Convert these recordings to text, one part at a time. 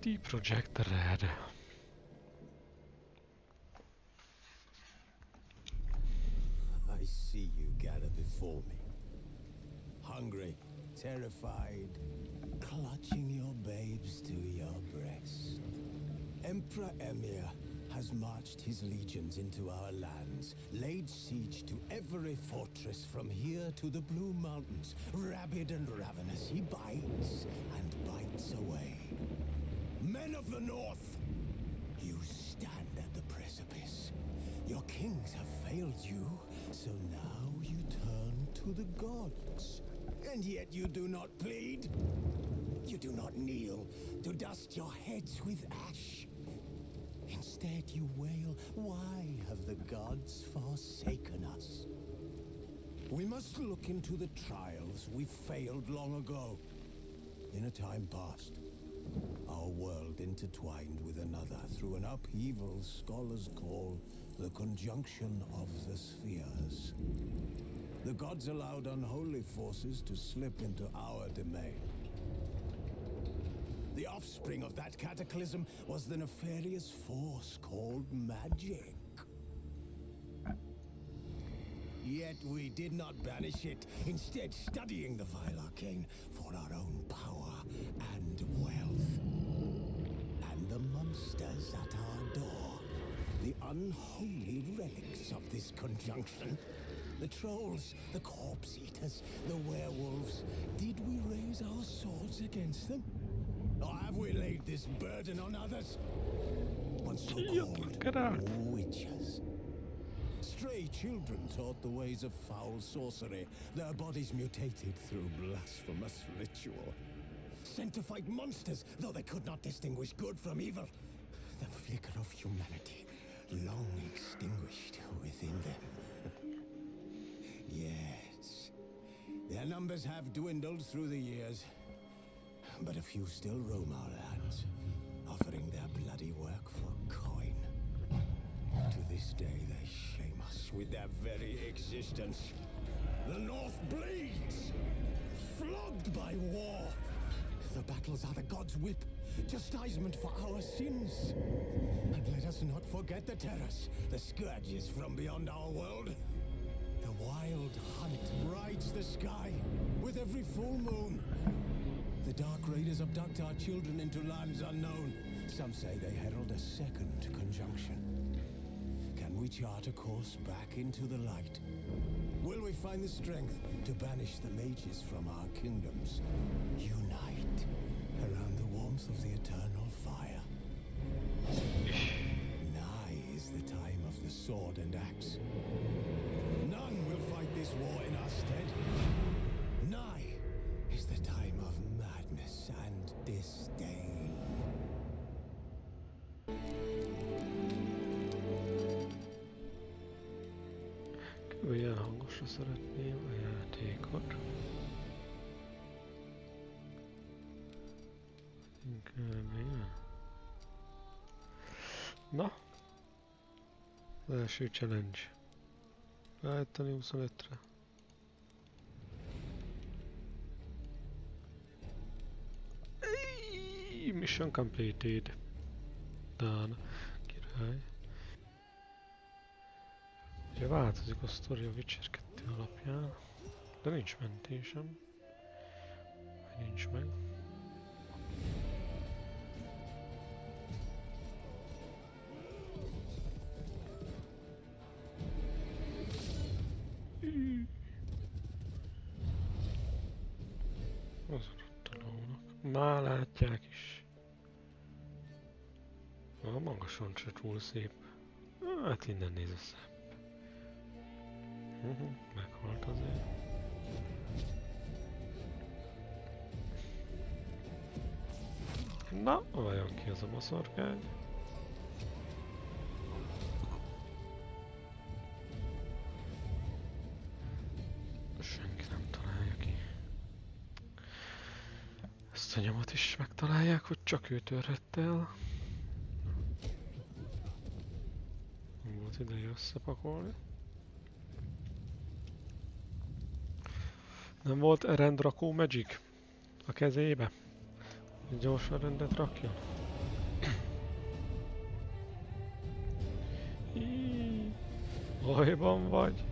CD Projekt Red. I see you gather before me. Hungry, terrified, clutching your babes to your breast. Emperor Emir has marched his legions into our lands, laid siege to every fortress from here to the Blue Mountains. Rabid and ravenous, he bites and bites away. Men of the North, you stand at the precipice. Your kings have failed you, so now you turn to the gods. And yet you do not plead. You do not kneel to dust your heads with ash. Instead you wail, why have the gods forsaken us? We must look into the trials we failed long ago. In a time past, our world intertwined with another through an upheaval scholars call the conjunction of the spheres. The gods allowed unholy forces to slip into our domain. The offspring of that cataclysm was the nefarious force called magic. Yet we did not banish it, instead studying the vile arcane for our own power and wealth. And the monsters at our door, the unholy relics of this conjunction. The trolls, the corpse eaters, the werewolves. Did we raise our swords against them? Or have we laid this burden on others? On so-called witches. Stray children taught the ways of foul sorcery, their bodies mutated through blasphemous ritual. Sent to fight monsters, though they could not distinguish good from evil. The flicker of humanity, long extinguished within them. Yes, their numbers have dwindled through the years, but a few still roam our lands, offering their bloody work for coin. To this day, they shame us with their very existence. The North bleeds, flogged by war. The battles are the gods' whip, chastisement for our sins. And let us not forget the terrors, the scourges from beyond our world. The wild hunt rides the sky with every full moon. The dark raiders abduct our children into lands unknown. Some say they herald a second conjunction. Can we chart a course back into the light? Will we find the strength to banish the mages from our kingdoms? Unite around the warmth of the eternal fire. Nigh is the time of the sword and axe. None will fight this war in our stead. Nigh is the time of madness and disdain. Olyan hangosra szeretném a játékot. Inkább ilyen. Na! Az első challenge. Beállítani 25-re. Mission completed. Done. Király. Ugye változik a sztori a Witcher 2 alapján, de nincs mentésem. Nincs meg. Az ott a lónak. Már látják is. A magasan se túl szép. Hát innen nézve szép. Meghalt azért. Na, vajon ki az a maszorkány? Senki nem találja ki. Ezt a nyomot is megtalálják, hogy csak ő törhette el. Volt ideje összepakolni. Nem volt rendrakó Magic a kezébe? Hogy gyorsan rendet rakjon? Bajban vagy?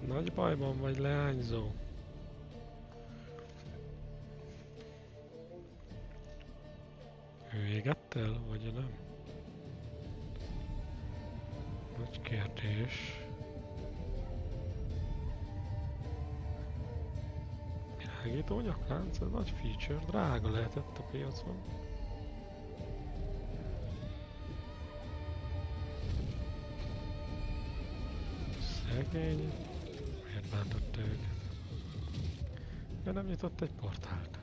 Nagy bajban vagy, leányzó? Végettél, vagy nem? Nagy kérdés. Világító nyaklánc, ez nagy feature, drága lehetett a piacon. Szegény. Miért bántotta őket? Miért nem nyitott egy portált?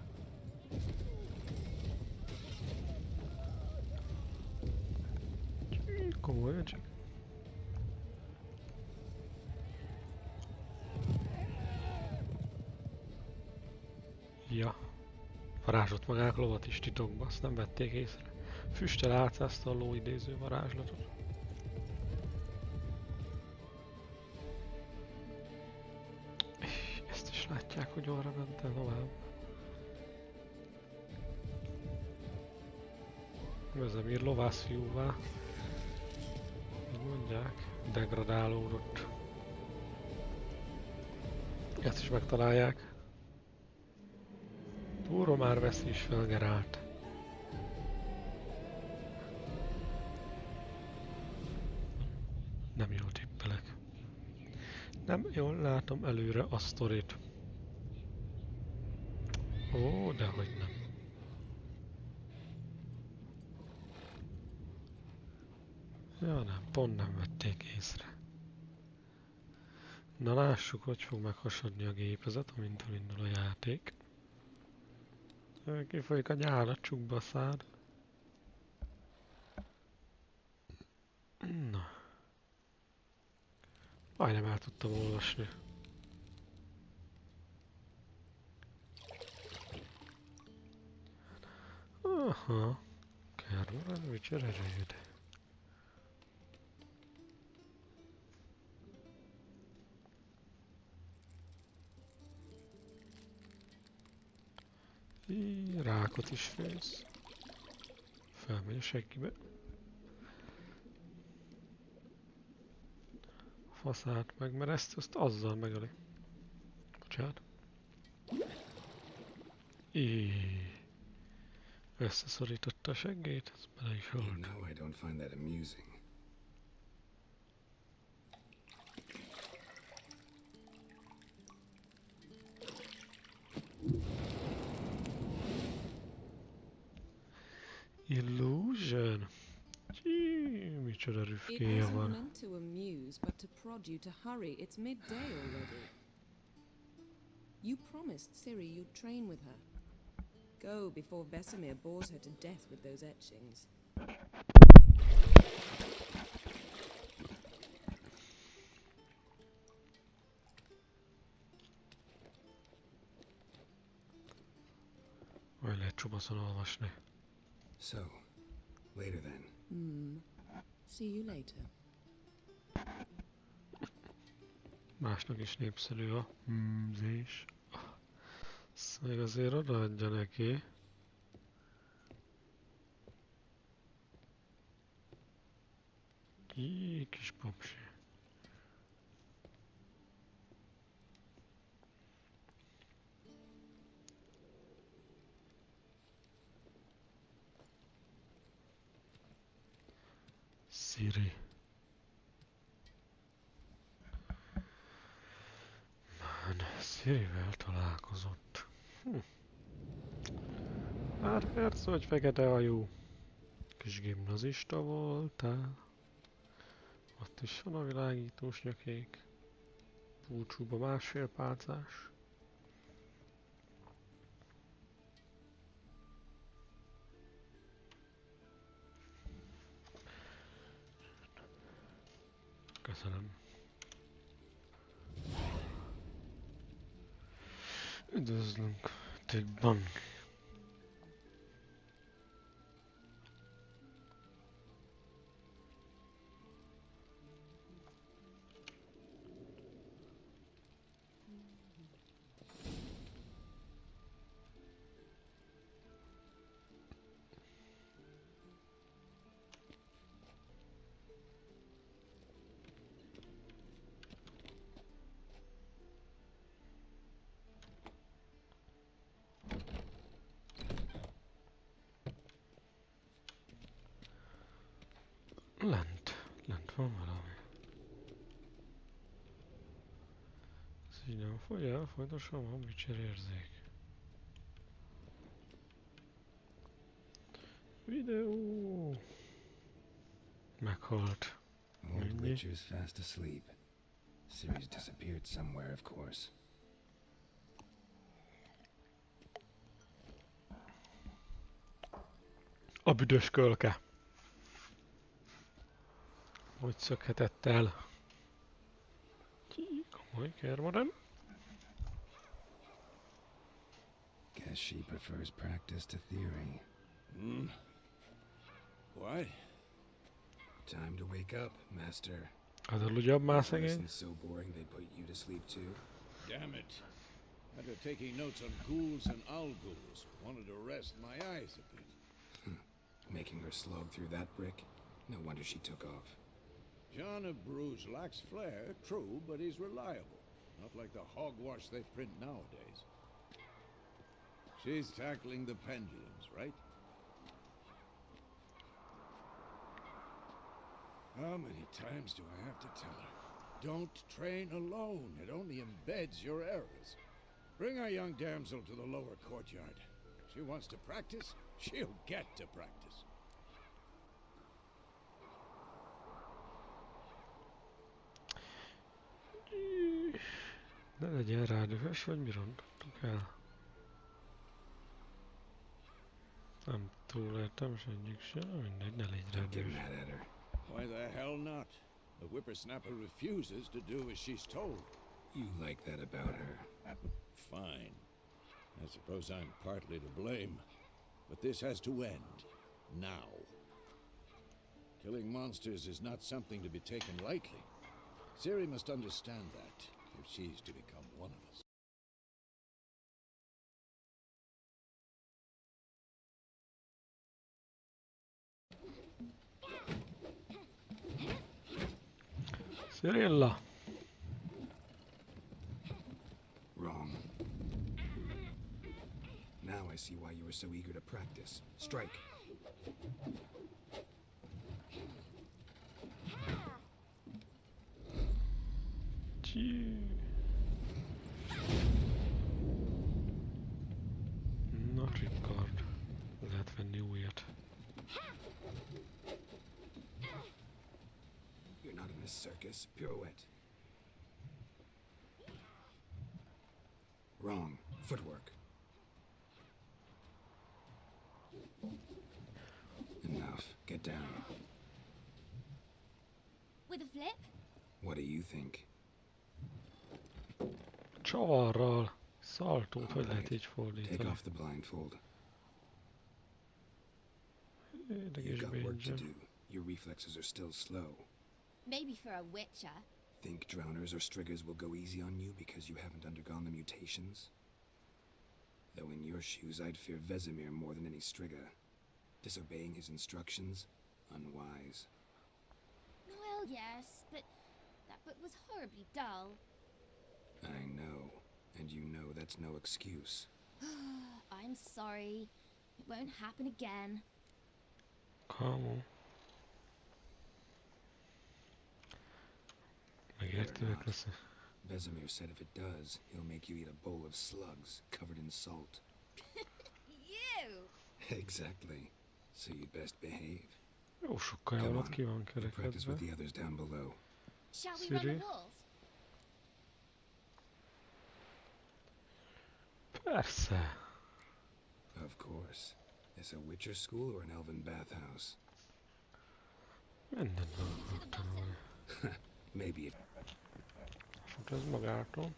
Komolyan csak. Ja. Varázsott magák lovat is titokba, azt nem vették észre. Füsttel átszázta a lóidéző varázslatot. Ezt is látják, hogy arra ment el tovább. Vezemír lovász fiúvá. Így mondják. Degradálódott. Ezt is megtalálják. Túró már veszi is fel Gerált. Nem jól tippelek. Nem jól látom előre a sztorit. Ó, dehogy nem. Ja nem, pont nem vették észre. Na lássuk, hogy fog meghasadni a gépezet, amint elindul a játék. Kifolyik a nyál a csukba a szád. Na. Majdnem el tudtam olvasni. Aha. Kármán, Witcher erőd. Rákot is főz. Felmegy a seggibe. A faszát megmereszt, azt azzal megöli. Bocsánat. Összeszorította a seggét, ez bele is halt. No, I don't find that amusing. Illusion. Micsoda It rüfkéje wasn't van. meant to amuse, but to prod you to hurry. It's midday already. You promised Ciri you'd train with her. Go before Vesemir bores her to death with those etchings. Vagy lehet csupaszon olvasni. So, later then. See you later. Másnak is népszerű a hmzés. Ezt még azért odaadja neki. Kis popsi. Ciri. Cirivel találkozott. Már persze, hogy fekete hajú. Kis gimnazista voltál. Ott is van a világítós nyakék. Búcsúba másfél pálcás. Köszönöm. Üdvözlünk tégban. van valami. Ez így nem fogy el, folytosan van bicserérzék. Videó! Meghalt. Old Ennyi. Witcher's fast asleep. Ciri's disappeared somewhere, of course. A büdös kölke. Hogy szökhetett el? Komoly kermarem. Guess she prefers practice to theory. What? Time to wake up, master. Az aludjabb már Your szegény. lesson's so boring they put you to sleep too. Damn it. After taking notes on ghouls and owl ghouls, wanted to rest my eyes a bit. Making her slog through that brick? No wonder she took off. John of Bruges lacks flair, true, but he's reliable. Not like the hogwash they print nowadays. She's tackling the pendulums, right? How many times do I have to tell her? Don't train alone. It only embeds your errors. Bring our young damsel to the lower courtyard. She wants to practice, she'll get to practice. Ne legyen rá dühös, vagy mi rontottuk el? Nem túl értem egyik sem, mindegy, ne légy rá Don't get dühös. mad at her. Why the hell not? The whippersnapper refuses to do as she's told. You like that about her. Fine. I suppose I'm partly to blame. But this has to end. Now. Killing monsters is not something to be taken lightly. Ciri must understand that, if she's to become one of us. Cyrilla! Wrong. Now I see why you were so eager to practice. Strike. Csí. Na, Rickard. Lehet venni újat. You're not in a circus. Pirouette. Wrong. Footwork. Enough. Get down. With a flip? What do you think? Csavarral. Szaltót, hogy lehet Alright. így Take fordítani? off the blindfold. You've Érdekes got work to bénzse. do. Your reflexes are still slow. Maybe for a witcher. Think drowners or striggers will go easy on you because you haven't undergone the mutations? Though in your shoes, I'd fear Vesemir more than any strigger. Disobeying his instructions? Unwise. Well, yes, but that book was horribly dull. I know. And you know that's no excuse. I'm sorry. It won't happen again. Kamu. Megértőek leszek. Vesemir said if it does, he'll make you eat a bowl of slugs covered in salt. You! Exactly. So you'd best behave. Jó sok kaja Come alatt on. ki van You'll practice with kerekedve. the others down below. Shall we Ciri? run the walls? Persze. Of course. Is a Witcher school or an elven bathhouse? Mindent meg akarok tanulni. Maybe if Fut ez magától.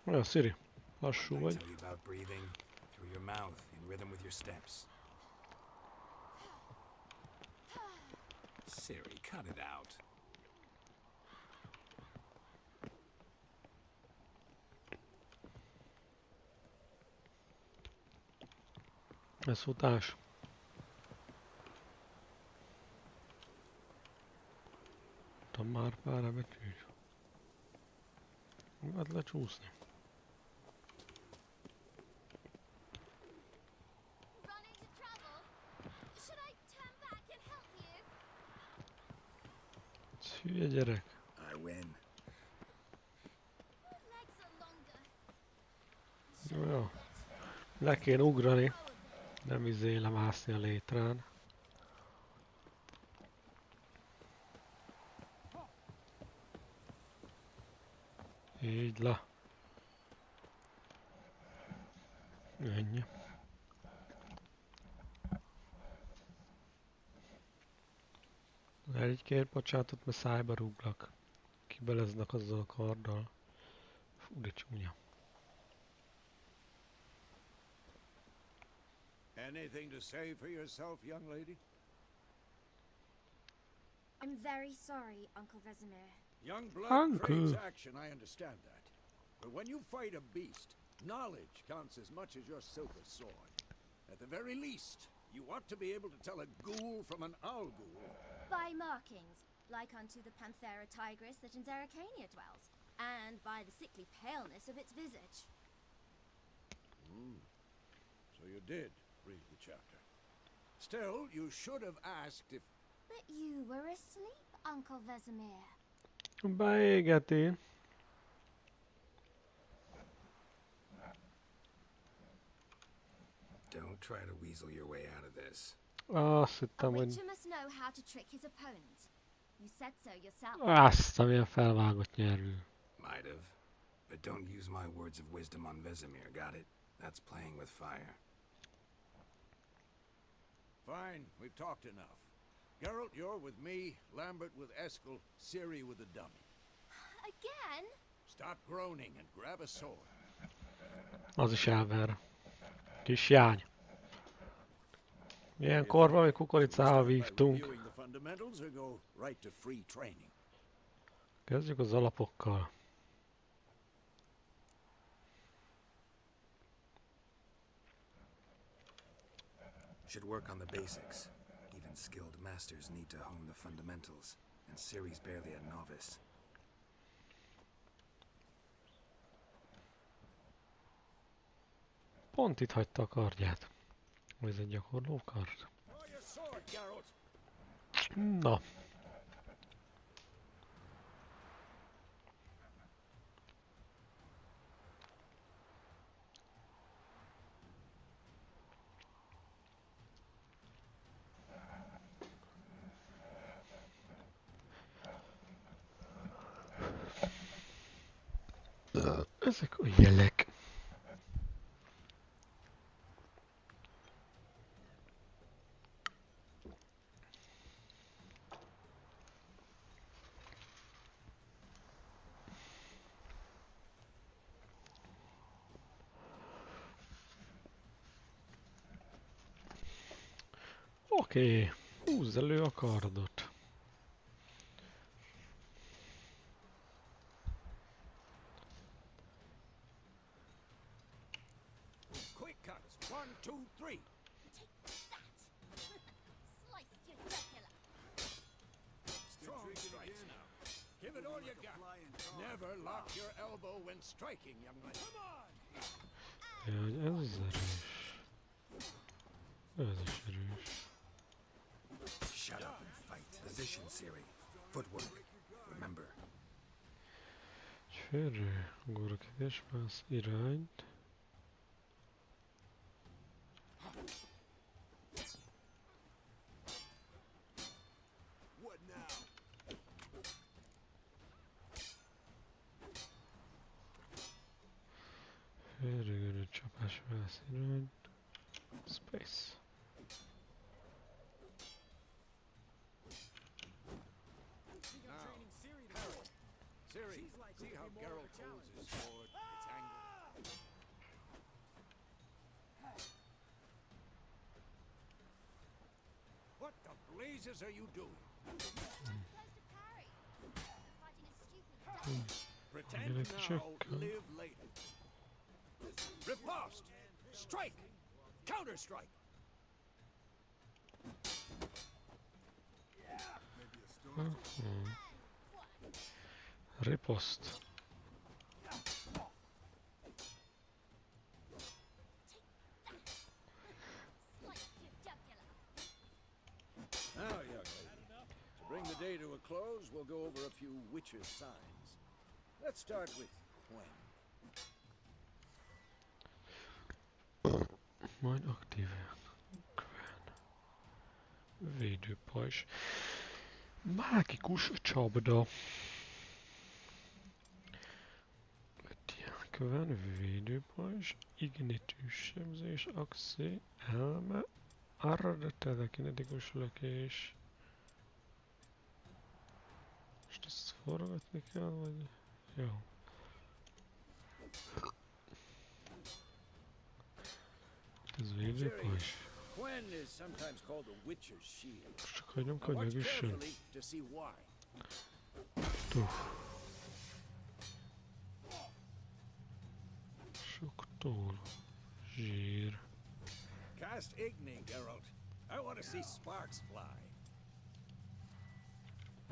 Olyan, Siri, lassú I vagy. tell you about breathing through your mouth in rhythm with your steps. Siri, cut it out. Ez futás. Tam már pár betűs. Lehet lecsúszni. Run into trouble? Should I turn back and help you? Ez hülye gyerek. I win. Your legs are longer. Jó, jó. Le kéne ugrani. Nem lemászni a létrán. Így le. Ennyi. Egy-két bocsánatot, mert szájba rúglak. Kibeleznek azzal a karddal. Fú, de csúnya. Anything to say for yourself, young lady? I'm very sorry, Uncle Vesemir. Young blood Uncle. craves action, I understand that. But when you fight a beast, knowledge counts as much as your silver sword. At the very least, you ought to be able to tell a ghoul from an owl ghoul. By markings, like unto the Panthera tigris that in Zerrikania dwells, and by the sickly paleness of its visage. So you did read the chapter. Still, you should have asked if... But you were asleep, Uncle Vesemir. Beégeti. Don't try to weasel your way out of this. Azt A hittem, hogy... witcher must know how to trick his opponent. You said so yourself. Azt, amilyen felvágott nyelvű. Might have. But don't use my words of wisdom on Vesemir, got it? That's playing with fire. Fine, we've talked enough. Geralt, you're with me, Lambert with Eskel, Ciri with the dummy. Again? Stop groaning and grab a sword. Az is elver. Kis jány. Ilyenkor valami kukoricával vívtunk. Reviewing the fundamentals or go right to free training? Kezdjük az alapokkal. Should work on the basics. Even skilled masters need to hone the fundamentals, and Ciri's barely a novice. Pont itt hagyta a kardját. Ez egy gyakorló kard. Draw your sword, Geralt! Na. Ezek a jelek. Oké, húzz elő a kardot. Quick cuts! 1, 2, 3! Sliced your jugular. Strong strikes now. Give it all you got. Never lock your elbow when striking, young lady. Come on! Jaj, ez erős. Ez is erős. Shut up and fight. Position, Ciri. Footwork. Remember. Csörő, ugorok és más irányt. What now? Félrőgörő csapás más irányt. Space. Ciri, see how Geralt holds his sword? It's angled. What the blazes are you doing? Supposed to parry. Fighting a stupid duck. Pretend Gonna check, now, huh? live later. Riposte! Strike! Counter-strike! Ripost. close, we'll go over a few witches' signs. Let's start with Gwen. Majd aktiválni. Védőpajzs. Mágikus csapda. Köven, védőpajzs, ignitus sebzés, axé, elme, arra telekinetikus lökés. Most ezt forgatni kell, vagy... Jó. Ez védőpajzs. Gwen is sometimes called the witch's shield. Csak hagyom, Now watch kanyagüssön. carefully to see why. Sok toll. Zsír. Cast Igni, Geralt. I want to see sparks fly.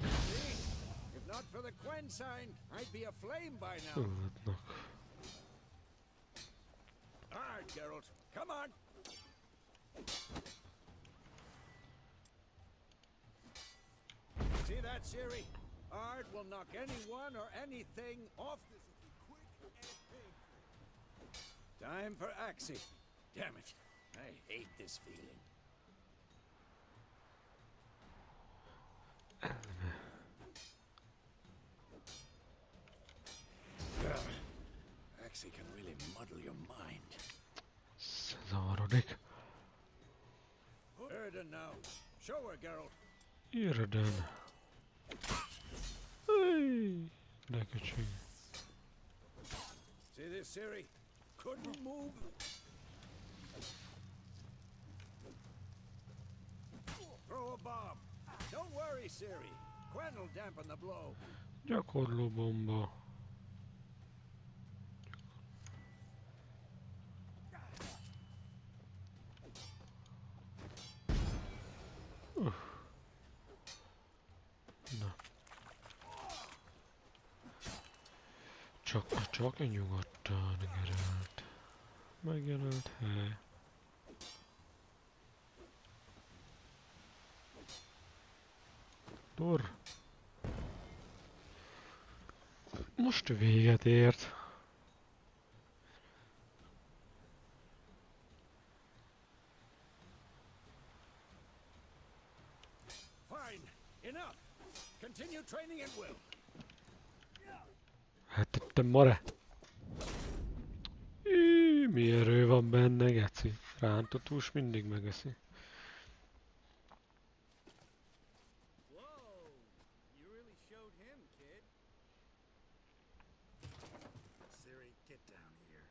See? If not for the Gwen sign, I'd be aflame by now. Fulladnak. All right, Geralt. Come on. See that, Ciri? Ard will knock anyone or anything off this if you quick and painful. Time for Axie. Damn it. I hate this feeling. Axie can really muddle your mind. Zavarodik. Erden now. Show her, Geralt. Irden. Hey, de köcsög. See this, Ciri? Couldn't move. Throw a bomb. Don't worry, Ciri. Gwen will dampen the blow. Gyakorló bomba. Na. Csak nyugodtan, Geralt. Megjelölt hely. Tor. Most véget ért. Fine. Enough. Continue training at will. Hát te mare. Mi erő van benne, geci. Rántott hús mindig megeszi. Whoa! You really showed him, kid. Ciri, get down here.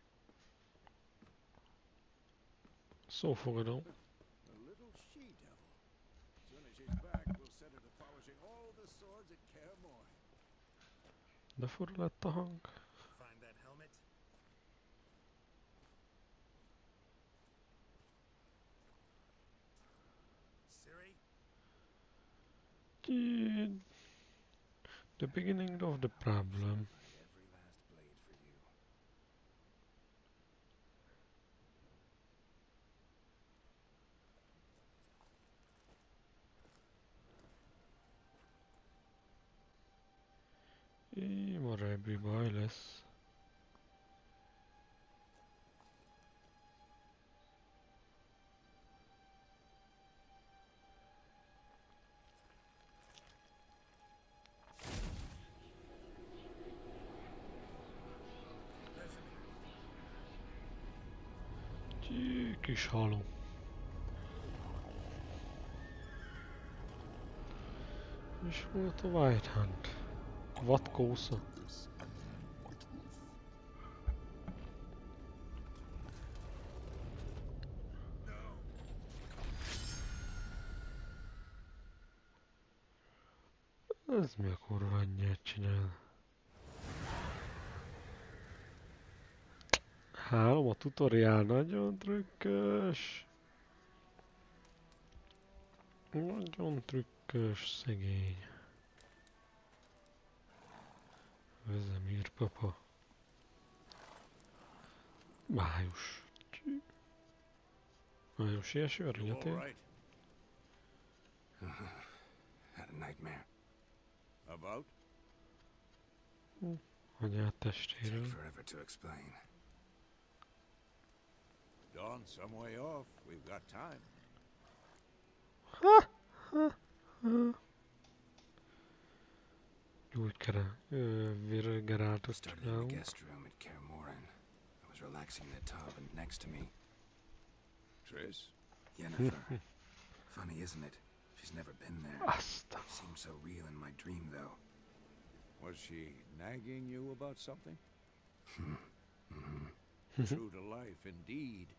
Szófogadom. A little she-devil. As soon as she's back, we'll set her to polishing all the swords at Kaer Morhen. De fura lett a hang. Find that helmet? Ciri? The beginning of the problem. Every last blade for you. Ma reggel baj lesz. Kis halom. És volt a White Hunt. Vadkósza. Ez mi a kurva annyit csinál? Hálom, a tutoriál nagyon trükkös. Nagyon trükkös, szegény. Vezemír papa. Május. Május ilyeső a You all rinyatér. right? Had a nightmare. About? Anyád Take testéről. forever to explain. Dawn's some way off. We've got time. Gyógygeráltot Started in the csinálunk. guest room at Kaer Morhen. I was relaxing in the tub, and next to me, Triss? Yennefer. Funny, isn't it? She's never been there. Azt. Seemed so real in my dream, though. Was she nagging you about something? Mm-hmm. True to life, indeed.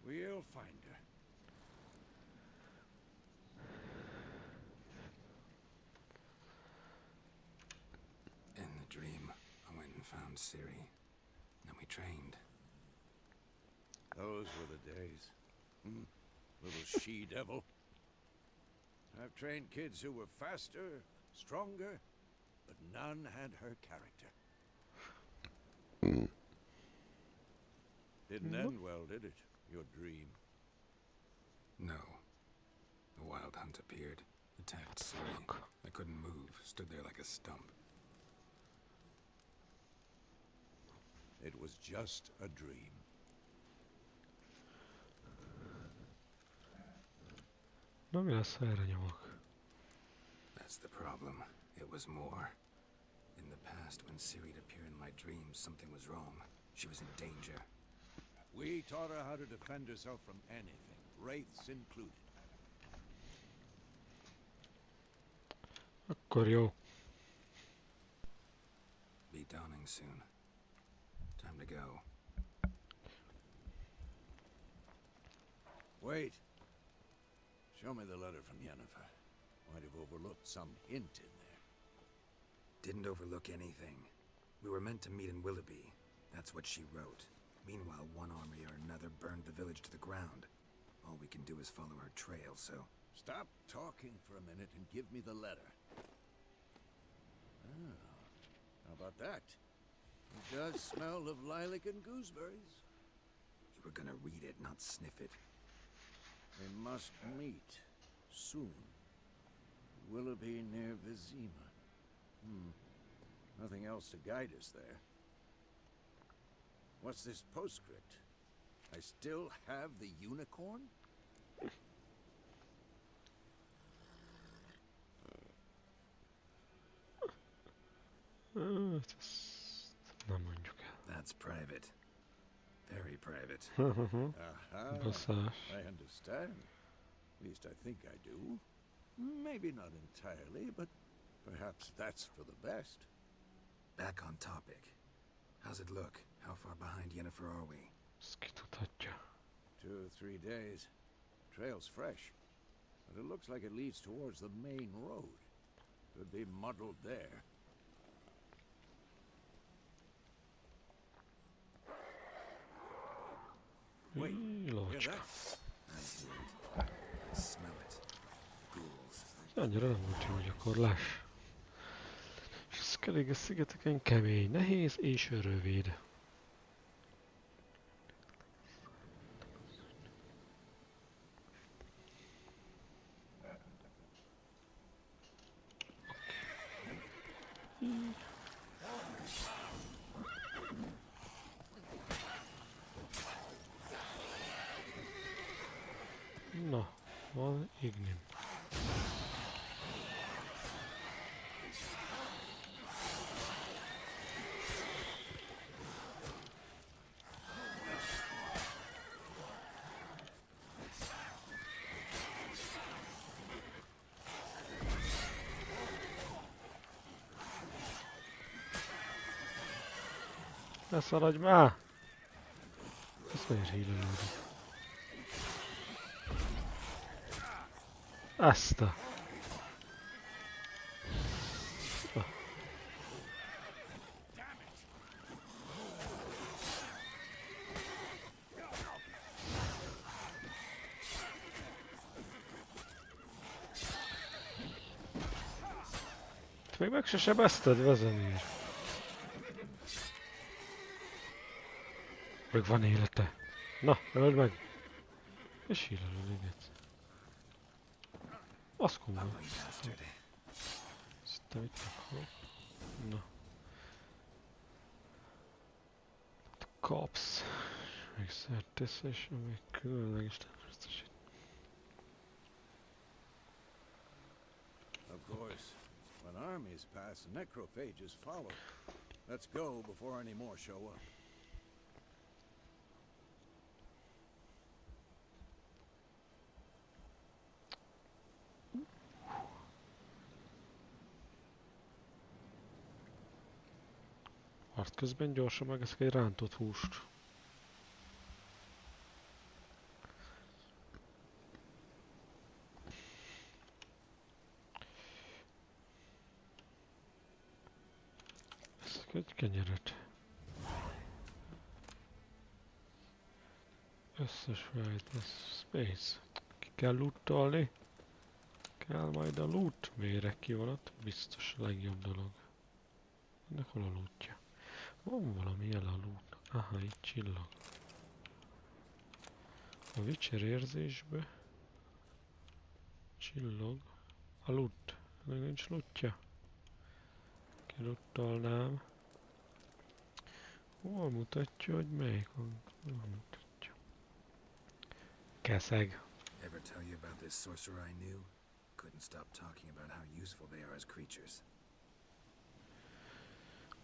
We'll find her. In the dream, I went and found Ciri. Then we trained. Those were the days. Little she-devil. I've trained kids who were faster, stronger, but none had her character. Didn't end well, did it? Your dream. No. The wild hunt appeared, attacked Ciri. I couldn't move, stood there like a stump. It was just a dream. Na mi lesz, ha erre nyomok? That's the problem. It was more. In the past, when Ciri'd appear in my dreams, something was wrong. She was in danger. We taught her how to defend herself from anything, wraiths included. Akkor jó. Be dawning soon. Time to go. Wait. Show me the letter from Yennefer. Might have overlooked some hint in there. Didn't overlook anything. We were meant to meet in Willoughby. That's what she wrote. Meanwhile, one army or another burned the village to the ground. All we can do is follow her trail, so... Stop talking for a minute and give me the letter. Ah, how about that? It does smell of lilac and gooseberries. You were gonna read it, not sniff it. We must meet soon. Willoughby near Vizima. Nothing else to guide us there. What's this postscript? I still have the unicorn? Ezt nem mondjuk el. That's private. Very private. Aha. Baszás. I understand. At least I think I do. Maybe not entirely, but perhaps that's for the best. Back on topic. How's it look? How far behind Yennefer are we? Ezt ki tudhatja. 2 or 3 days. Trail's fresh, but it looks like it leads towards the main road. Could be muddled there. Wait, hear Lovacska. that? I hear it. I smell it. Ghouls. Annyira nem volt jó a gyakorlás. És a Skellige szigeteken kemény, nehéz és rövid. Na, van Ignin. Ne szaladj már! Ezt miért hílelődik? Ezt a... Még meg se sebezted, Vesemir. Még van élete. Na, öld meg! És hílelődik. Az komoly. Ugly bastard. Szerintem itt meghalok. Na. Kapsz. Még szertesz, és még különleges természetesen. Of course, when armies pass, necrophages follow. Let's go before any more show up. Harc közben gyorsan megeszek egy rántott húst. Eszek egy kenyeret. Összes fejt, space. Ki kell lootolni. Kell majd a loot. Vérek ki van ott. Biztos a legjobb dolog. Ennek hol a lootja? Van valami jel a loot. Aha, itt csillog. A Witcher érzésbe csillog a loot. Még nincs lootja. Kilootolnám. Hol mutatja, hogy melyik van? Hol mutatja? Keszeg. Ever tell you about this sorcerer I knew? Couldn't stop talking about how useful they are as creatures.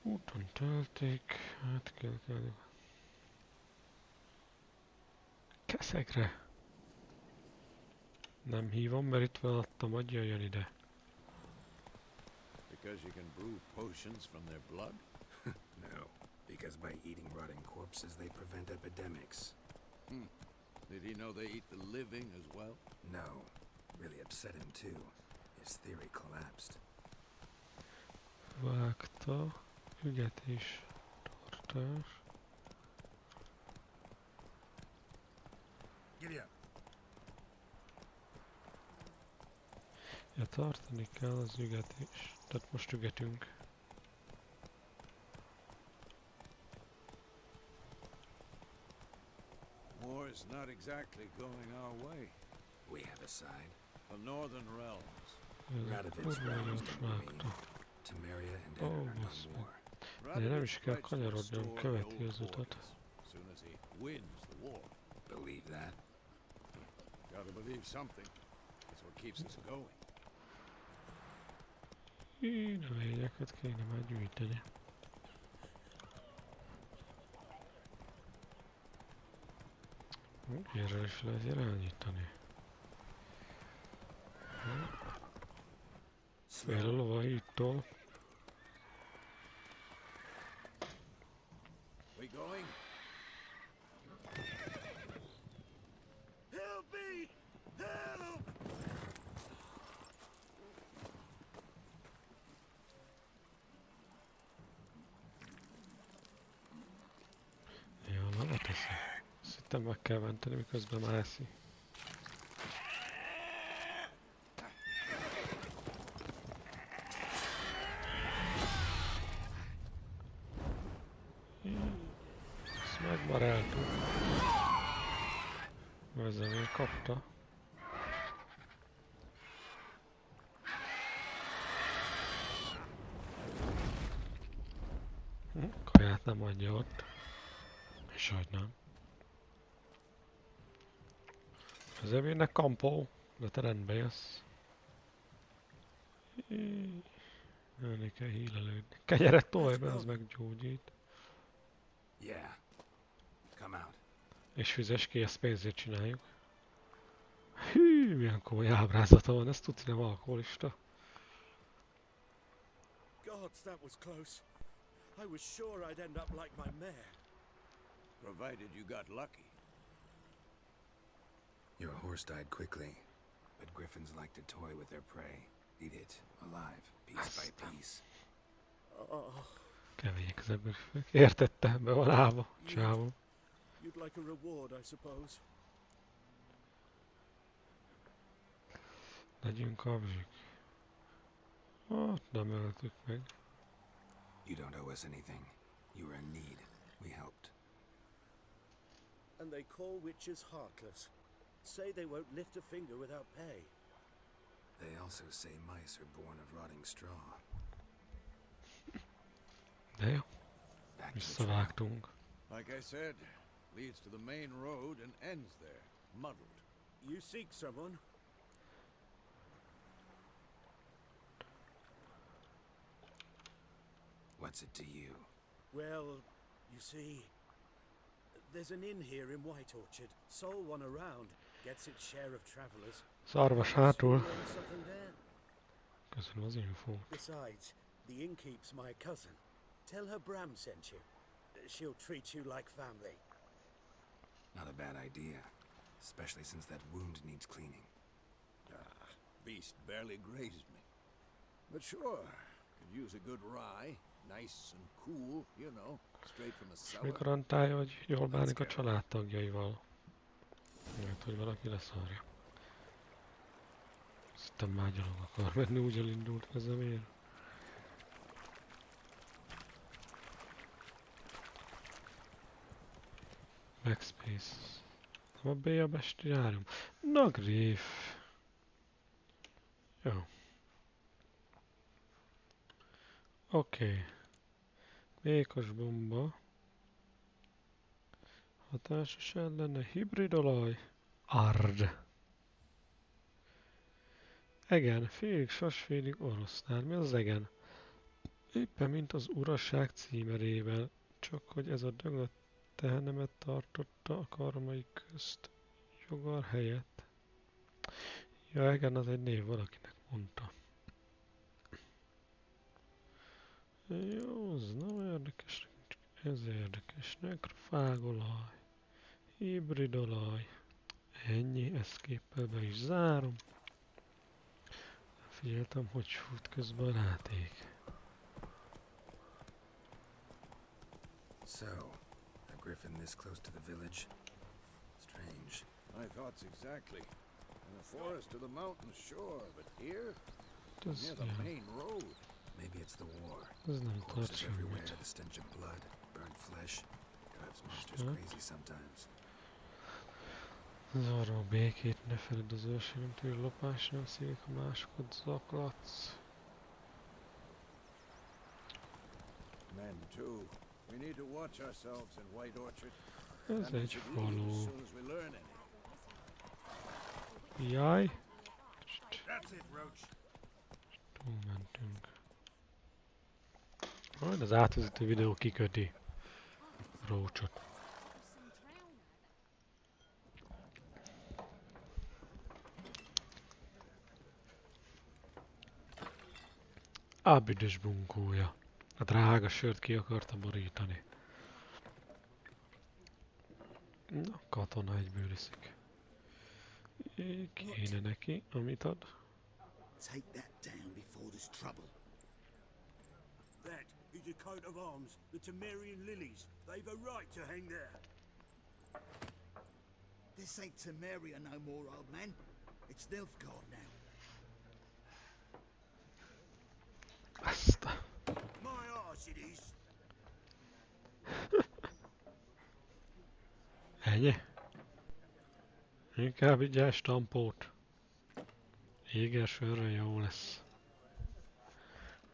Úton tölték. Hát kell. Keszegre. Nem hívom, mert itt van adtam, hogy jöjjön ide. Because you can brew potions from their blood? No, because by eating rotting corpses they prevent epidemics. Did he know they eat the living as well? No, really upset him too. His theory collapsed. Vágta. Ügetés. Tartás. Giddy up. Ja, tartani kell az ügetés. Tehát most ügetünk. War's not exactly going our way. We have a side. The northern realms. Radovid's realms, don't you mean? Temeria and Edirne are no more. De nem is kell Radovich writes to kanyarodni, hanem restore the követi old az utat. borders, as soon as he wins the war. Believe that? Gotta believe something. It's what keeps us going. Növényeket kéne már gyűjteni. Erről is lehet irányítani. Fél a lovaittól. We going? Help me! Help! Jó, lovat eszi. Azt hittem meg kell menteni, miközben már eszi. Ezt megbaráltuk. Ezzel kapta. Kaját nem adja ott. És hogy nem. Az evének kampó, de te rendbe jössz. Jönni kell hílelődni. Kenyeret tolj be, az meggyógyít. Yeah. Come out. És fizes ki, ezt pénzért csináljuk. Hű, milyen komoly ábrázata van, ezt tudni nem alkoholista. Gods, that was close. I was sure I'd end up like my mare. Provided you got lucky. Your horse died quickly, but griffins like to toy with their prey. Eat it, alive, piece by piece. Oh, Kemények az emberek. Értette, be van állva, csávó. you'd like a reward, I suppose. Legyünk kapzsik. Nem öltük meg. You don't owe us anything. You were in need. We helped. And they call witches heartless. Say they won't lift a finger without pay. They also say mice are born of rotting straw. De jó, Back to the trail. visszavágtunk. Like I said, leads to the main road and ends there, muddled. You seek someone? What's it to you? Well, you see, there's an inn here in White Orchard. Sole one around. Gets its share of travelers. Szarvas Perhaps hátul. you'll learn something there. Köszönöm az infót. Besides, the innkeep's my cousin. Tell her Bram sent you. She'll treat you like family. Not a bad idea. Especially since that wound needs cleaning. Beast barely grazed me. But sure, could use a good rye. Nice and cool, you know, straight from the És mi cellar. garantálja, hogy jól bánik a családtagjaival? Mert hogy valaki leszarja. Azt hittem már gyalog akar menni, úgy elindult vezemér. Backspace. Nem a B a bestiárium. Na Griff. Jó. Oké. Vékos bomba. Hatásos ellene hibrid olaj. Ard. Egen, félig sas, félig oroszlán. Mi az egen? Éppen mint az uraság címerével, csak hogy ez a dög a tehenemet tartotta a karmai közt jogar helyett. Ja, egen az egy név, valakinek mondta. Jó, az nem érdekes, csak ez érdekes. Nekrofágolaj, hibridolaj. Ennyi, ezt képpel be is zárom. Figyeltem, hogy fut közben a játék. So, a griffin this close to the village? Strange. My thoughts exactly. In the forest to the mountain shore, but here, Ez, near the main road. Maybe it's the war. ez nem tart Corpses everywhere, semmit. the stench of blood, burnt flesh. Drives monsters Huh? crazy sometimes. Zarra a békét, ne feled az őrségem tűr lopás, nem szívik, a másokat zaklatsz. Men too. We need to watch ourselves in White Orchard. Ez And we egy should leave as falu. soon as we learn anything. Jaj, That's it, Roach. túlmentünk. Majd az átvezető videó kiköti Rócsot. A büdös bunkója. A drága sört ki akarta borítani. Na, katona egyből iszik. Kéne neki, amit ad. Take that down before there's trouble. That is a coat of arms, the Temerian lilies. They've a right to hang there. This ain't Temeria no more, old man. It's Nilfgaard now. Azt a... My arse it is. Ennyi? Inkább vigyázz tampót. Éger-sörrel jó lesz.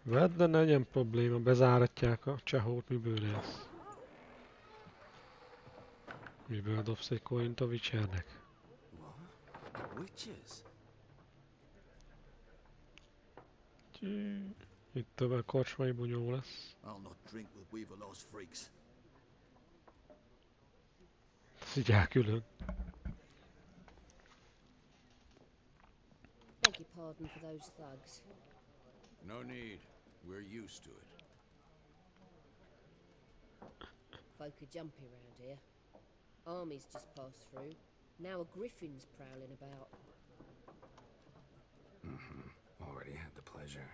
Vedd, de ne legyen probléma, bezáratják a csehót, miből lesz. Miből dobsz egy coint a Witchernek? What? Witches? Itt többel kocsmai bunyó lesz. I'll not drink with Weaverlo's freaks. Figyelj külön. Beg your pardon for those thugs. No need. We're used to it. Folk are jumpy round here. Armies just passed through. Now a griffin's prowling about. Already had the pleasure.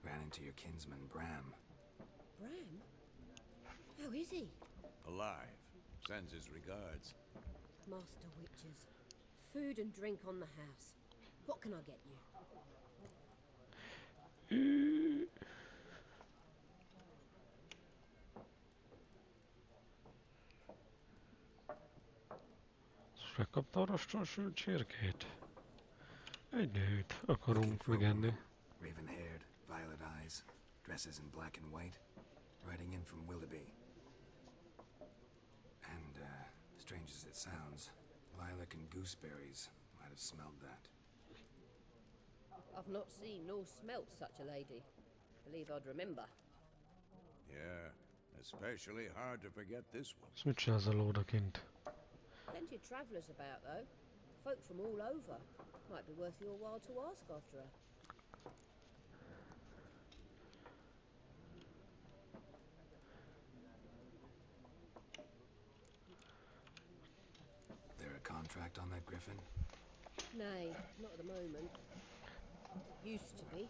Ran into your kinsman, Bram. Bram? How is he? Alive. Sends his regards. Master Witches. Food and drink on the house. What can I get you? Megkapta a rostonsült csirkét? Egy nőt Looking akarunk for a megenni. woman, raven-haired, violet eyes, dresses in black and white, riding in from Willoughby. And, strange as it sounds, lilac and gooseberries might have smelled that. I've not seen nor smelt such a lady. Believe I'd remember. Yeah, especially hard to forget this one. Ezt mit csinálsz a lódakint? Plenty of travellers about, though. Folk from all over. Might be worth your while to ask after her. There a contract on that griffin? Nay, not at the moment. Used to be.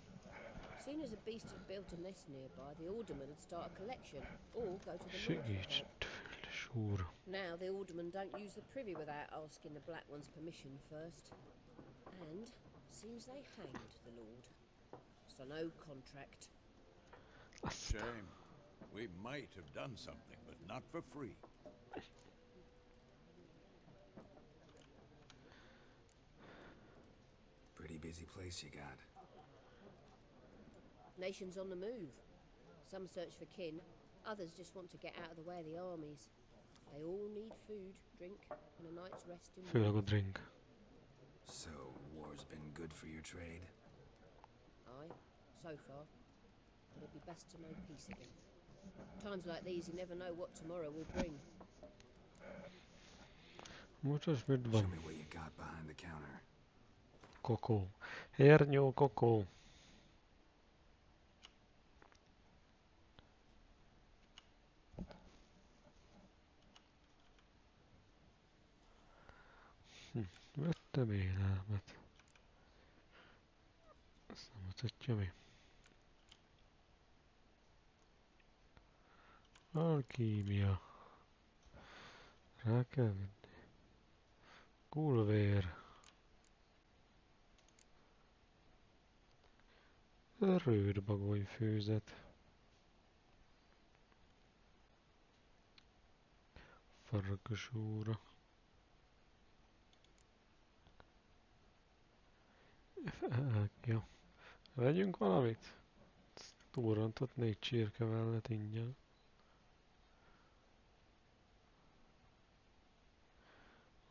Soon as a beast had built a nest nearby, the alderman would start a collection, or go to the lord for Segíts, help. tőles úr. Now the aldermen don't use the privy without asking the Black One's permission first. And seems they hanged the lord. So no contract. Shame. We might have done something, but not for free. Pretty busy place you got. Nations on the move. Some search for kin, others just want to get out of the way of the armies. They all need food, drink, and a night's rest in Főleg a drink. So, war's been good for your trade? Aye, so far. But it'd be best to know peace again. Times like these, you never know what tomorrow will bring. Mutas mit Show van? me what you got behind the counter. Kokó. Hernyó kokó. Vettem élelmet. Ezt nem mutatja mi. Alkímia. Rá kell venni. Kulvér. Rődbagolyfőzet. Farkasúra. Jó. Vegyünk valamit? Túrantott 4 csirke mellett ingyen.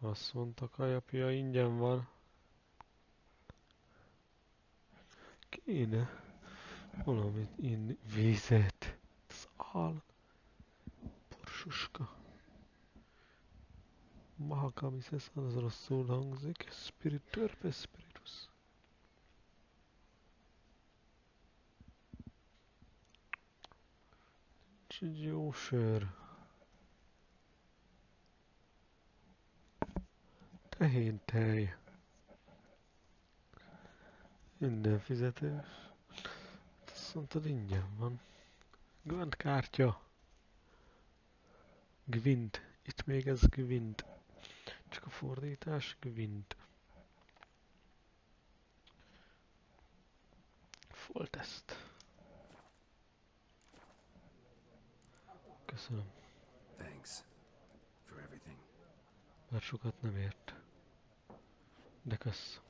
Azt mondta, kajapja ingyen van. Kéne valamit inni. Vizet. Szál. Porsuska. Mahakamises, az rosszul hangzik. Törpe spiritus. Nincs egy jó sör. Tehéntej. Minden fizetős. Azt mondtad, ingyen van. Gwent kártya. Gwint. Itt még ez Gwint. Csak a fordítás Gwint. Full test. Köszönöm. Thanks for everything. Bár sokat nem ért. De kösz.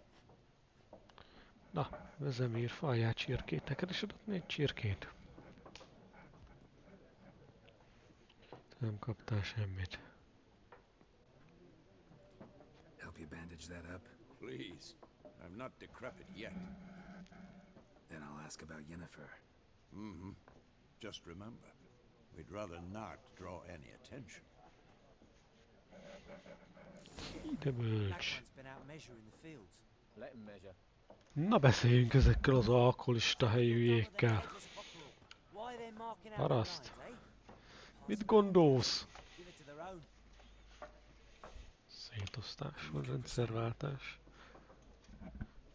Na, Vezemír falját csirkét. Neked is adott 4 csirkét. Te nem kaptál semmit. Help you bandage that up? Please. I'm not decrepit yet. Then I'll ask about Yennefer. Mm-hmm. Just remember, we'd rather not draw any attention. Ide bölcs. One's been out measuring the fields. Let him measure. Na beszéljünk ezekkel az alkoholista helyűjékkel. Why they're marking out Paraszt. the lines, eh? Mit gondolsz? Give it to their own. Szétosztás, vagy rendszerváltás.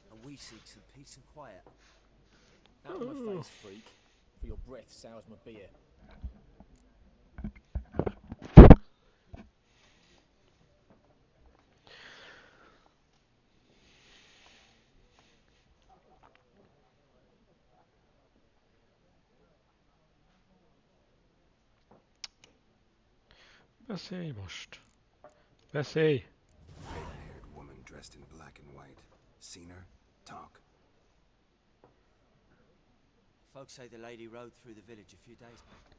And we seek some peace and quiet. Out of my face, freak. For your breath sours my beer. Beszélj most. Beszélj! Raven-haired woman dressed in black and white. Seen her? Talk. Folks say the lady rode through the village a few days back.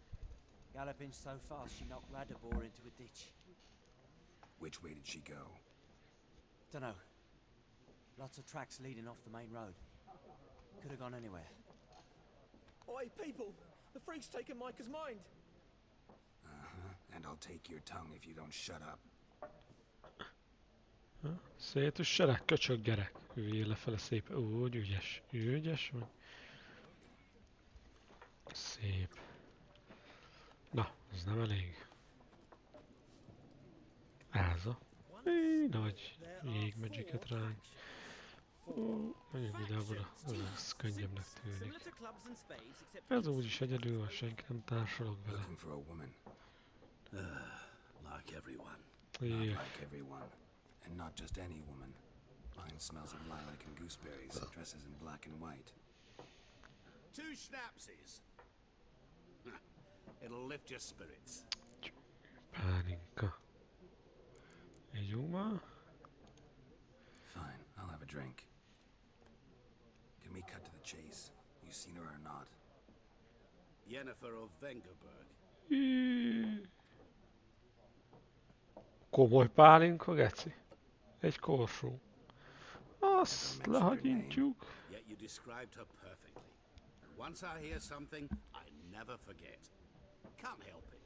Galloping so fast she knocked Radabor into a ditch. Which way did she go? Dunno. Lots of tracks leading off the main road. Could have gone anywhere. Oi, people! The freak's taken Micah's mind! And I'll take your tongue if you don't shut up. Szétüsselek, köcsög gyerek. Üljél lefele szép. Úgy, ügyes. Ügyes vagy. Szép. Na, ez nem elég. Áza. Nagy jégmagicet ránk. Menjünk ide abba, ez könnyebbnek tűnik. Ez úgyis egyedül van, senki nem társalog vele. Looking for a woman. Like everyone. Not like everyone. And not just any woman. Mine smells of lilac and gooseberries, dresses in black and white. 2 schnapsies. It'll lift your spirits. Pálinka. Ígyunk már. Fine, I'll have a drink. Can we cut to the chase? You seen her or not? Yennefer of Vengerberg. Komoly pálinka, geci. Egy korsó. Azt lehagyintjuk. Yet you described her perfectly. And once I hear something, I never forget. Can't help it.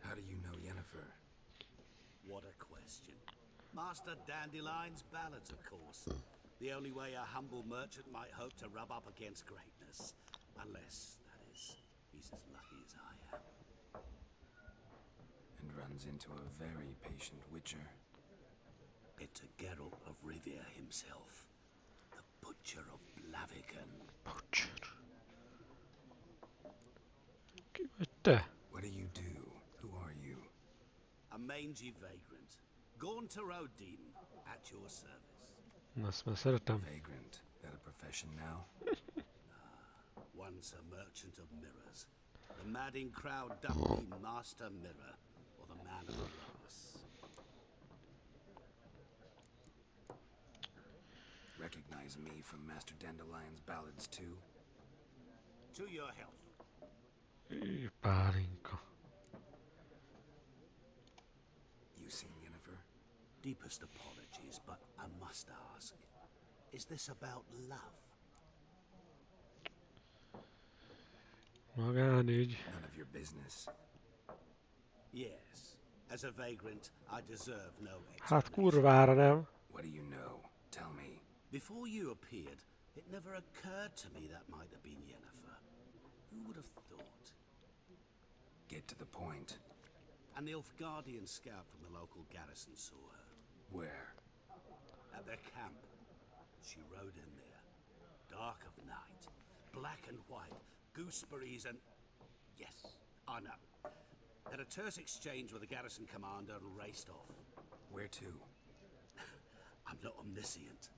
How do you know Yennefer? What a question. Master Dandelion's ballads, of course. The only way a humble merchant might hope to rub up against greatness. Unless, that is, he's as lucky as I am. And runs into a very patient witcher. It's a Geralt of Rivia himself. The Butcher of Blaviken. Butcher. Ki vagy te? What do you do? Who are you? A mangy vagrant. Gone to Rodin, at your service. Azt már szeretem. Vagrant. That a profession now? Once a merchant of mirrors. The madding crowd dubbed me Master Mirror, or the Man of Glass. Recognize me from Master Dandelion's ballads too? To your health. Pálinka. You seen Yennefer? Deepest apologies, but I must ask. Is this about love? Magánügy. None of your business. Yes. As a vagrant, I deserve no Hát explanation. kurvára nem. What do you know? Tell me. Before you appeared, it never occurred to me that might have been Yennefer. Who would have thought? Get to the point. An Nilfgaardian scout from the local garrison saw her. Where? At their camp. She rode in there. Dark of night. Black and white. Gooseberries and... Yes, I know. Had a terse exchange with the garrison commander and raced off. Where to? I'm not omniscient.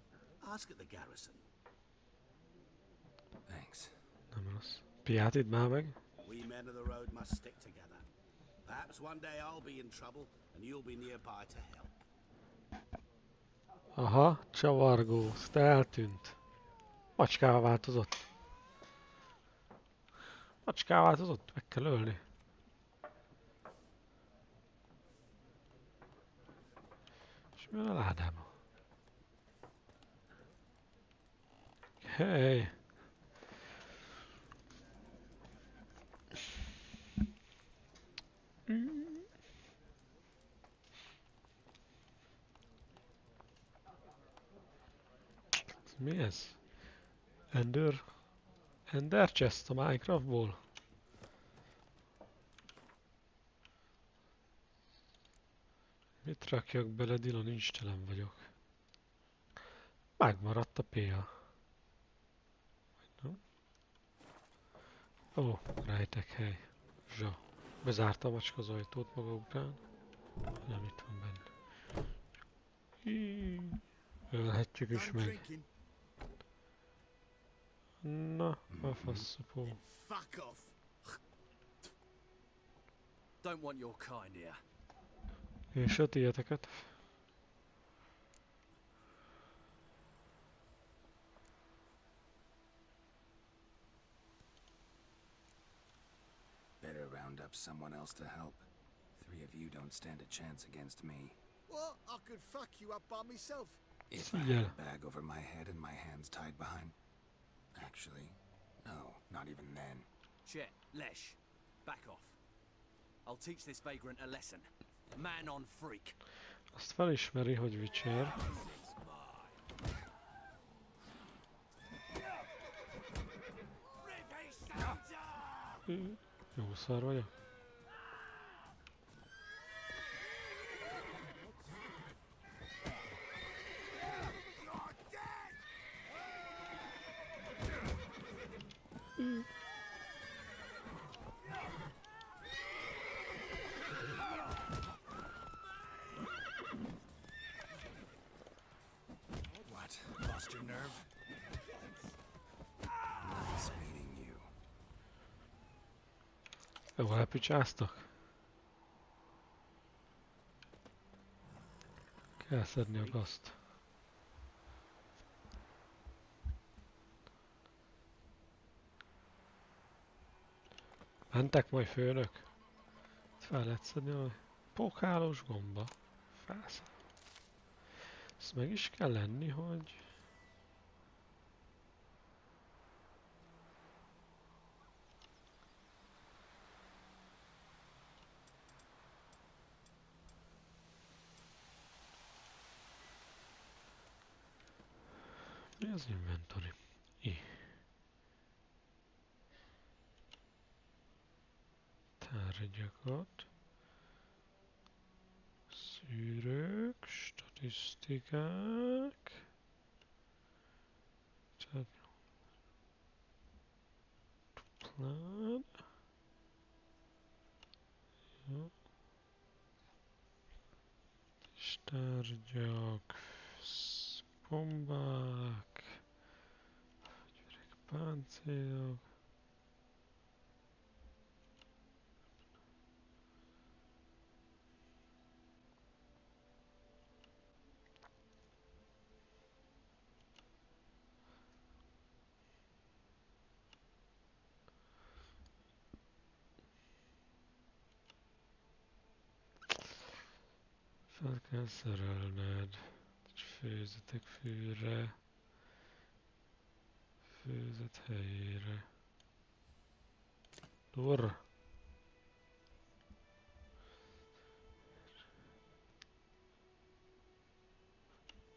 Ask at the garrison. Thanks. Nem rossz. Piátidd már meg. We men of the road must stick together. Perhaps one day I'll be in trouble and you'll be nearby to help. Aha, csavargó. Azt eltűnt. Macskává változott. Macskává változott? Meg kell ölni. És mi van a ládában? Hey! Mi ez? Ender Chest a Minecraftból? Mit rakjak bele, Dila? Nincs telen vagyok. Megmaradt a PA. Ó, rejtek hely. Zsa. Bezárta a macska az ajtót maga után. Nem, itt van benne. Ölhetjük is meg. Na, a faszapó. Fuck off! Don't want your kind here. És a tieteket. Better round up someone else to help. 3 of you don't stand a chance against me. What? I could fuck you up by myself. If I had a bag over my head and my hands tied behind... Actually, no, not even then. Chet, Lesh, back off. I'll teach this vagrant a lesson. Man on freak. Azt felismeri, hogy Witcher. Jó szar vagyok. What? Lost your nerve? Nice meeting you. Jól elpicsáztak. Kell szedni a gazt. Mentek majd főnök? Fel lehet szedni a pókhálós gomba. Felszáll. Ezt meg is kell lenni, hogy... Mi az inventory? Tárgyakat. Szűrők, statisztikák. Duplán. Jó. És tárgyak, bombák, fegyverek, páncélok. Fel kell szerelned. Főzetek fűre. Főzet helyére. Lóra.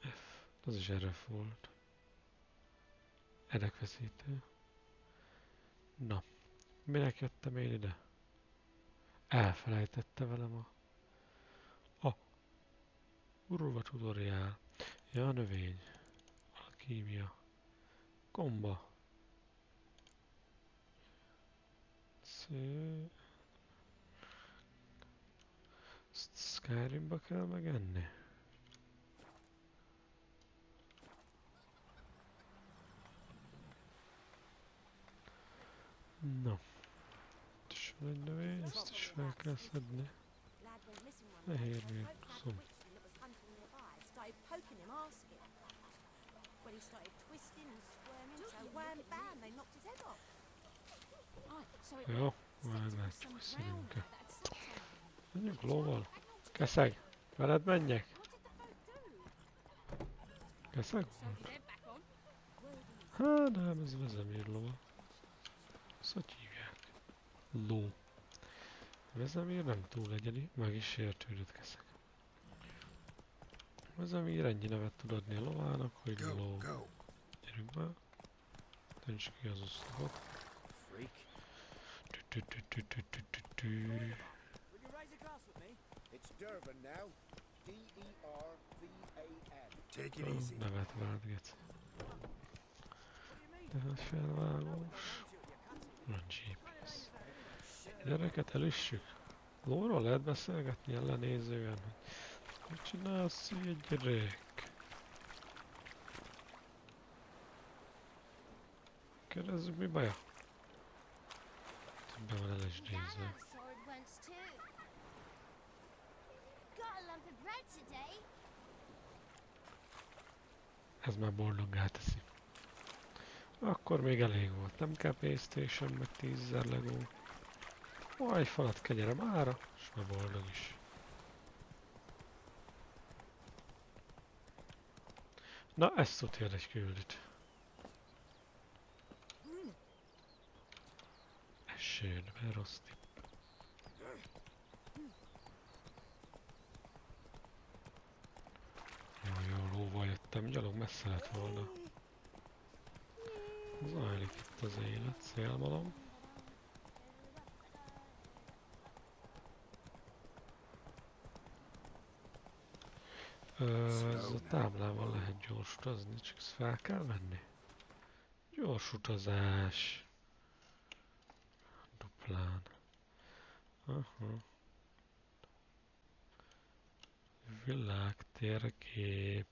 F. Az is RF volt. Erekveszítő. Na. Minek jöttem én ide? Elfelejtette velem a kurva tutoriál. Ja, növény. Alkímia. Gomba. Skyrimba kell megenni? No. És van egy növény, ezt is fel kell szedni. Fehér végszom. Jó, majd látjuk, hogy szedünk-e. Menjünk lóval. Keszeg, veled menjek? Keszeg volt? Hát nem, ez vezemír lova. Ezt hogy hívják? Ló. Vezemír nem túl egyedi, meg is sértődött keszeg. Vezemír ennyi nevet tud adni a lovának, hogy ló. Gyerünk be. Dönts ki az oszlopot. Nevet vált, geci. Tehát felvágós. Van GPS. Gyereket elüssük. Lóról lehet beszélgetni ellenézően, hogy mit csinálsz, egy gyerek? Kérdezzük, mi baja? Be van LSD-zve. Ez már boldoggá teszi. Akkor még elég volt. Nem kell PlayStation, meg 10 000 Lego. Egy falat kegyere mára, és már boldog is. Na, ezt tudja egy küldit. Esődbe, rossz tipp. Jó, lóval jöttem, gyalog messze lett volna. Zajlik itt az élet, szélmalom. Ez a táblával lehet gyors utazni, csak ezt fel kell venni. Gyors utazás. Duplán. Aha. Világ, térkép.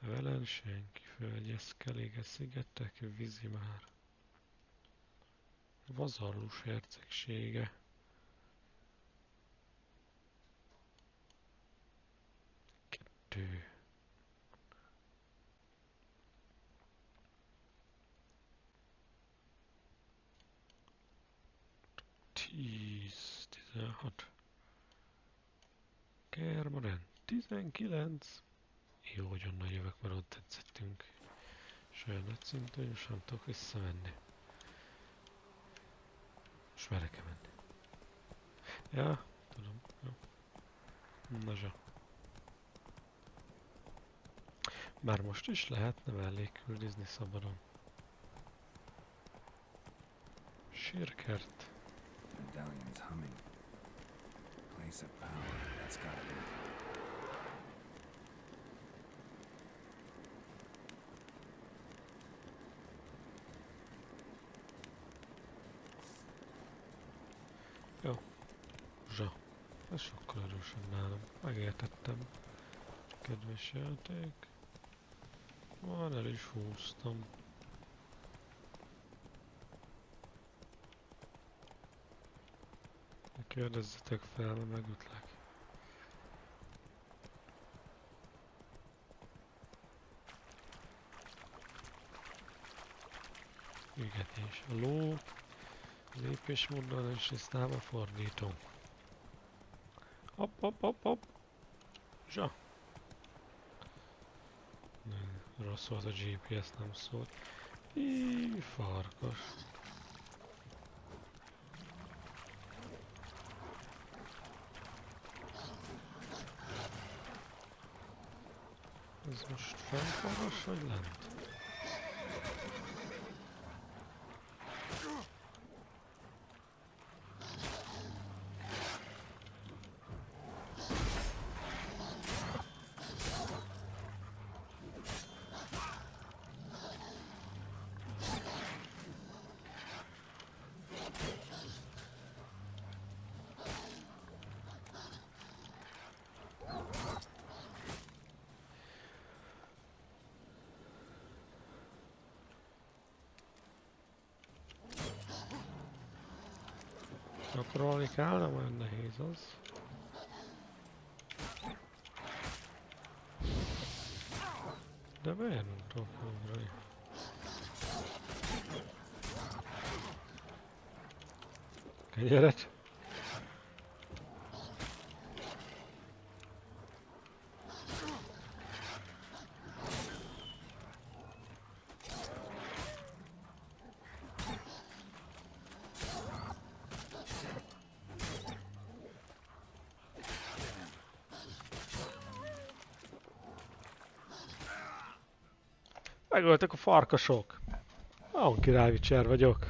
Velen senki, földjeszkelége, szigetek, vízi már. Vazallus hercegsége. Kettő. Tíz, 16. Kermaren, 19. Jó, hogy onnan jövök, mert ott tetszettünk. Saját nagy szintű, és nem tudok visszamenni. És merre-e menni? Ja, tudom. Jó. Na zsa. Már most is lehetne mellé küldizni szabadon. Sírkert. Medallion's humming. Place of power. That's gotta be. Jó. Zsa. Ez sokkal erősebb nálam. Megértettem. Kedves játék. Már el is húztam. Kérdezzetek fel, mert megütlek. Ügetés. A ló. Lépésmóddal és aztán a fordító. Hopp, hopp, hopp, hopp. Zsa. Rossz volt a GPS, nem szólt. Farkas. Ez most fennforras vagy lent? Gyakorolni kell, nem olyan nehéz az. De miért nem tudok ugrani? Kenyeret? Megöltek a farkasok. Ahol királyvicser vagyok.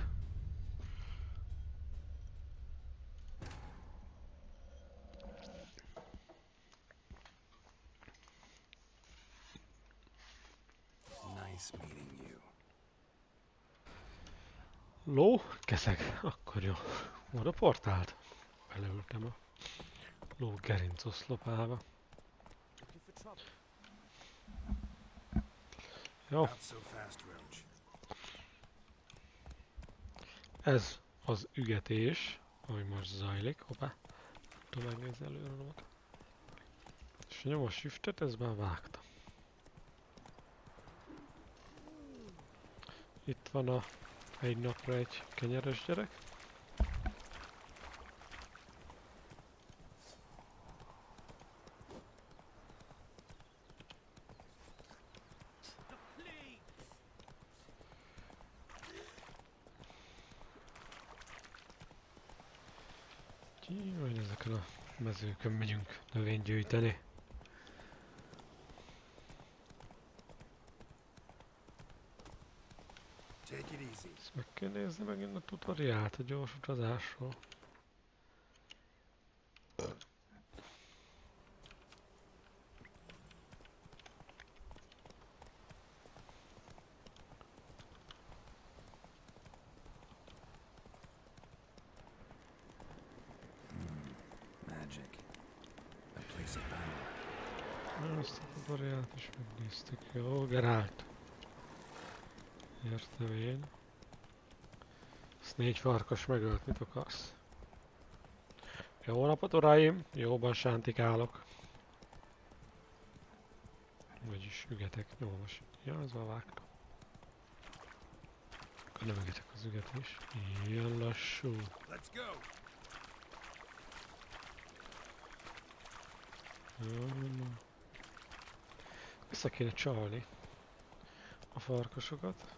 Nice meeting you. Ló, keszeg. Akkor jó. Oda portált. Beleültem a ló gerincoszlopába. Jó. Ez az ügetés, ami most zajlik. Hoppá. Nem tudom megnézni előre romat. És És nyom a shiftet, ez már vágta. Itt van a egy napra egy kenyeres gyerek. Majd ezeken a mezőkön megyünk növényt gyűjteni. Ezt meg kell nézni megint a tutoriált a gyors utazásról. Magic. A place of power. Ezt a tutoriált is megnéztük. Jó, Gerált. Értem én. Ezt 4 farkas megölt, mit akarsz? Jó napot, uraim! Jóban sántikálok. Vagyis ügetek. Jó, most. Ja, az már vágtam. Akkor nem ügetek az ügetés. Ilyen lassú. Let's go. Vissza kéne csalni a farkasokat.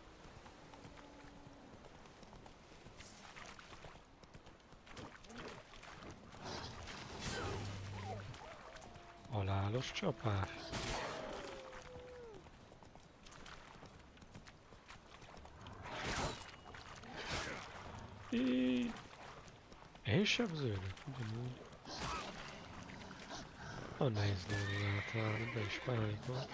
Halálos csapás. Én sebződök, ugyanúgy. A nehéz dolog lehet várni, be is pánikol.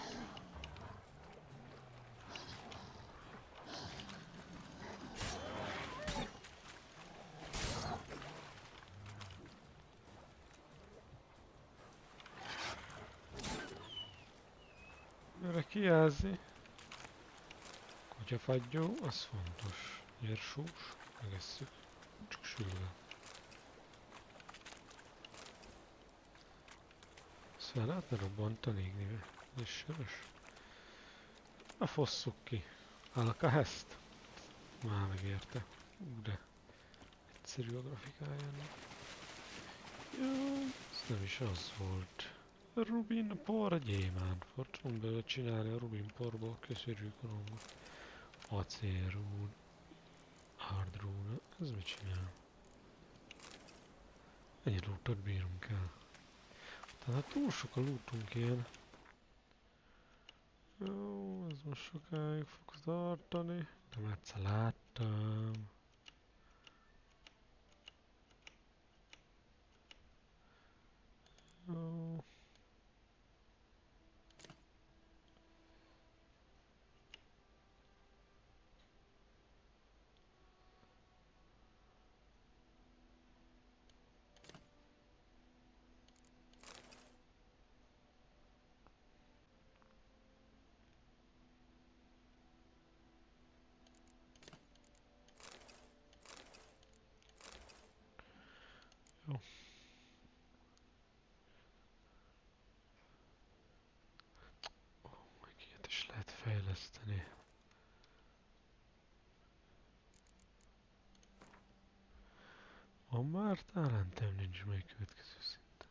Erre kijelzi. Kutyafagyó, az fontos. Nyersós, megesszük. Csak sülve. Ezt fel lehetne robbantani égnivel. Ez is sörös. Na fosszuk ki. Alkahest. Már megérte. De egyszerű a grafikája ennek. Jó, ez nem is az volt. Rubin por gyémánt. Tudunk belőle csinálni a rubin porból köszörű koromot. Acélrún. Hardrún. Ez mit csinál? Ennyi lootot bírunk el. Tehát túl sok a lootunk ilyen. Jó, ez most sokáig fog tartani. Nem egyszer láttam. Jó. Jó. Meg ilyet is lehet fejleszteni. Van már talentem, nincs még következő szinten.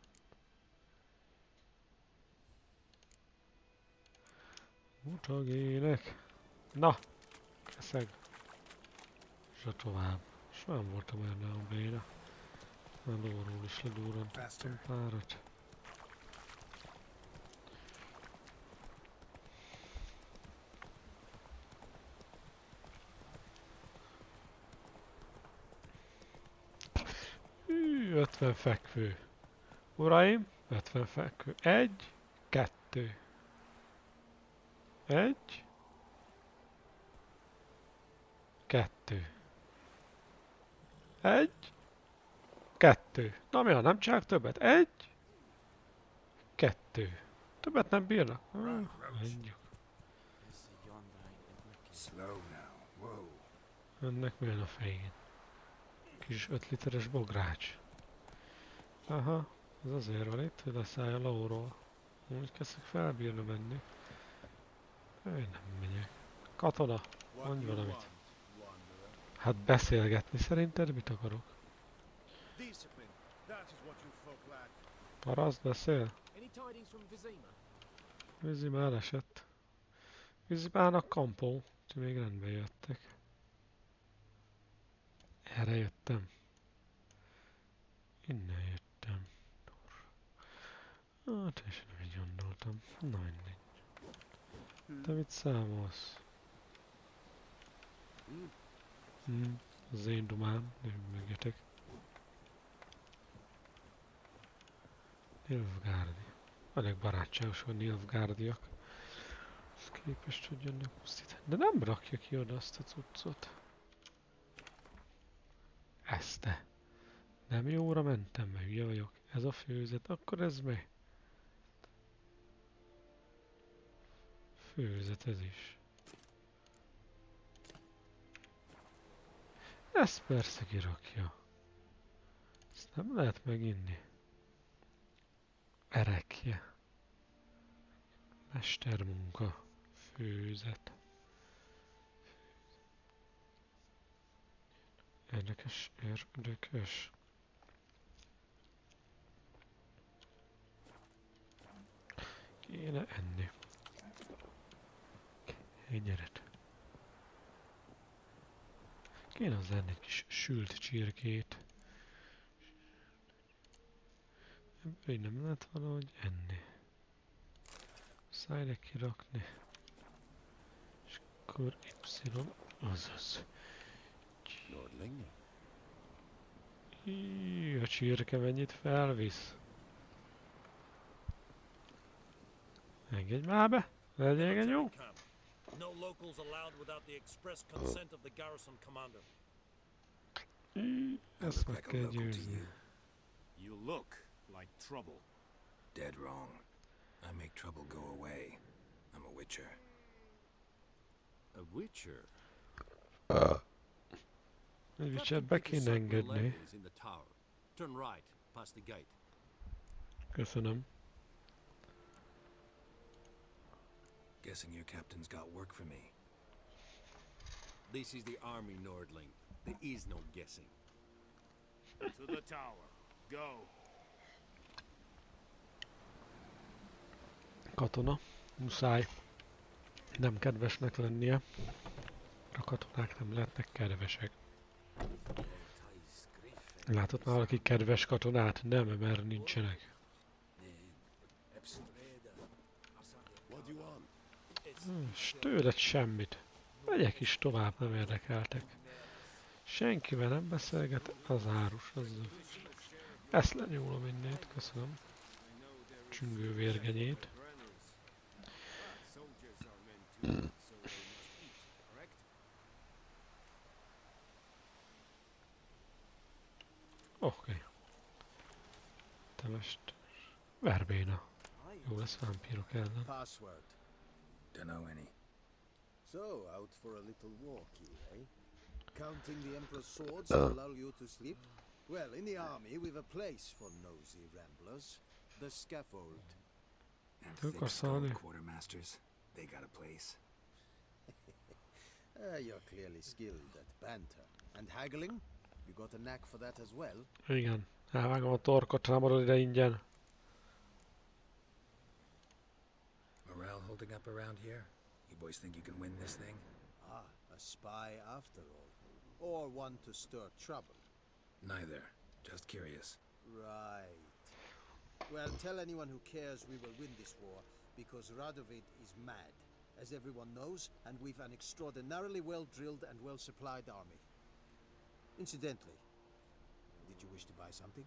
Mutagének. Na! Keszeg. És a tovább. És nem voltam erre a béna. Már lóról is ledurrantottam párat. Hű, 50 fekvő. Uraim, 50 fekvő. 1, 2. 1, 2. 1, 2. Na mi, nem csinálok többet? 1, 2. Többet nem bírnak? Menjük. Slow now. Whoa. Ennek milyen a fején? Kis 5 literes bogrács. Aha, ez azért van itt, hogy leszállj a lóról. Úgy kezdek felbírni menni. Én nem megyek. Katona, mondj valamit. Hát beszélgetni szerinted mit akarok? Discipline. That is what you folk lack. Paraszt beszél? Any tidings from Vizima? Vizima elesett. Vizimának kampó, úgyhogy még rendbe jöttek. Erre jöttem. Innen jöttem. Hát és nem így gondoltam. Na mindegy. Te mit számolsz? Az én dumám, nem megjöttek. Nilfgaardi. Elég barátságos, hogy Nilfgaardiak. Ezt képest, hogy jönnek pusztítani. De nem rakja ki oda azt a cuccot. Ezt te. Nem jóra mentem, mert hülye vagyok. Ez a főzet, akkor ez mi? Főzet ez is. Ezt persze kirakja. Ezt nem lehet meginni. Erekje. Mestermunka. Főzet. Érdekes, érdekes. Kéne enni. Kenyeret. Kéne az enni egy kis sült csirkét. Ebből így nem lehet valahogy enni. Muszáj kirakni. És akkor Y, azaz. Nordling? A csirke mennyit felvisz? Engedj már be! Legyen jó! No locals allowed without the express consent of the garrison commander. Ezt meg kell győzni. You look like trouble. Dead wrong. I make trouble go away. I'm a witcher. A witcher? Egy witcher be kéne engedni. Turn right, past the gate. Köszönöm. Guessing your captain's got work for me. This is the army, Nordling. There is no guessing. To the tower. Go. Katona. Muszáj. Nem kedvesnek lennie. A katonák nem lehetnek kedvesek. Látott már valaki kedves katonát? Nem, mert nincsenek. És tőled semmit. Megyek is tovább, nem érdekeltek. Senkivel nem beszélget, az árus, az ezt lenyúlom innét, köszönöm. Csüngő vérgenyét. Oké. Temest. Verbéna. Jó lesz vámpírok ellen. Password. Dunno any. So, out for a little walkie, eh? Counting the Emperor's swords to lull you to sleep? Well, in the army, we've a place for nosy ramblers. The scaffold. And Look, thick-skulled quartermasters. They got a place. You're clearly skilled at banter. And haggling? You got a knack for that as well? Igen. Elvágom a torkot, ha marad ide ingyen. Morale holding up around here? You boys think you can win this thing? Ah, a spy after all. Or one to stir trouble. Neither. Just curious. Right. Well, tell anyone who cares we will win this war, because Radovid is mad, as everyone knows, and we've an extraordinarily well-drilled and well-supplied army. Incidentally, did you wish to buy something?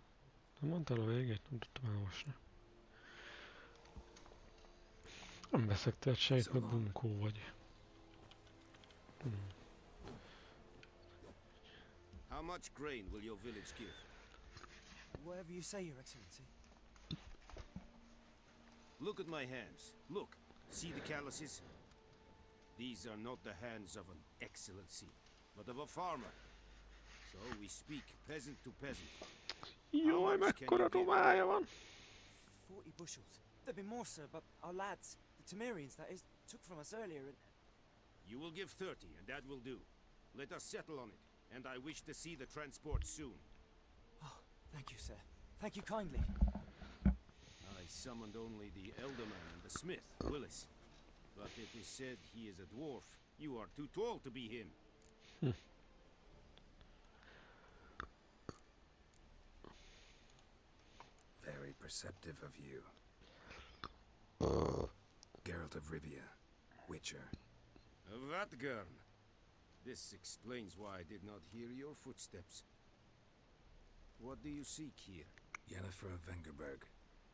Nem mondtál a végét, nem tudtam elolvasni. Nem veszek tőled semmit, mert bunkó vagy. How much grain will your village give? Whatever you say, Your Excellency. Look at my hands. Look. See the calluses? These are not the hands of an excellency, but of a farmer. So we speak peasant to peasant. Jaj, mekkora domája van! 40 bushels. There'd be more, sir, but our lads, the Temerians, that is, took from us earlier and... You will give 30, and that will do. Let us settle on it, and I wish to see the transport soon. Oh, thank you, sir. Thank you kindly. I summoned only the Elderman and the smith, Willis. But it is said he is a dwarf. You are too tall to be him. Very perceptive of you. Geralt of Rivia, Witcher. Vatgern. This explains why I did not hear your footsteps. What do you seek here? Yennefer of Vengerberg.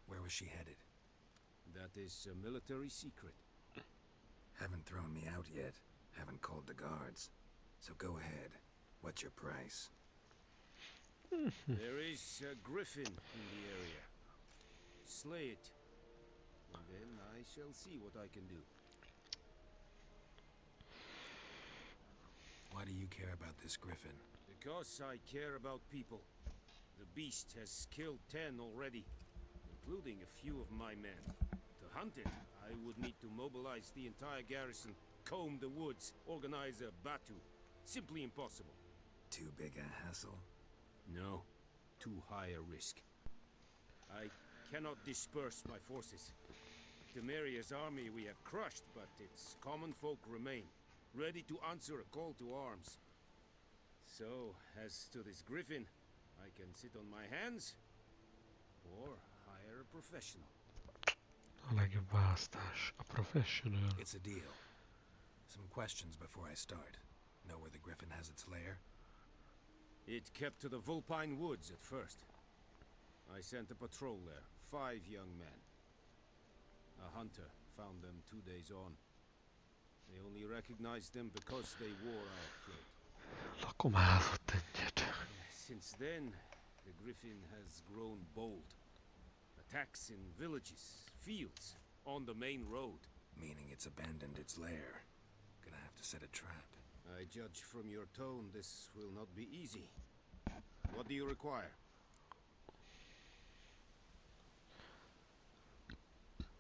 Where was she headed? That is a military secret. Haven't thrown me out yet. Haven't called the guards. So go ahead. What's your price? There is a griffin in the area. Slay it. And then I shall see what I can do. Why do you care about this griffin? Because I care about people. The beast has killed 10 already, including a few of my men. To hunt it, I would need to mobilize the entire garrison, comb the woods, organize a batu. Simply impossible. Too big a hassle? No, too high a risk. I cannot disperse my forces. Temeria's army we have crushed, but its common folk remain, ready to answer a call to arms. So, as to this griffin, I can sit on my hands, or hire a professional. A legjobb választás. A professional. It's a deal. Some questions before I start. Know where the griffin has its lair? It kept to the Vulpine Woods at first. I sent a patrol there, 5 young men. A hunter found them 2 days on. They only recognized them because they wore our plate. Lakomázott egyet. Since then, the griffin has grown bold. Attacks in villages, fields, on the main road. Meaning it's abandoned its lair. Gonna have to set a trap. I judge from your tone this will not be easy. What do you require?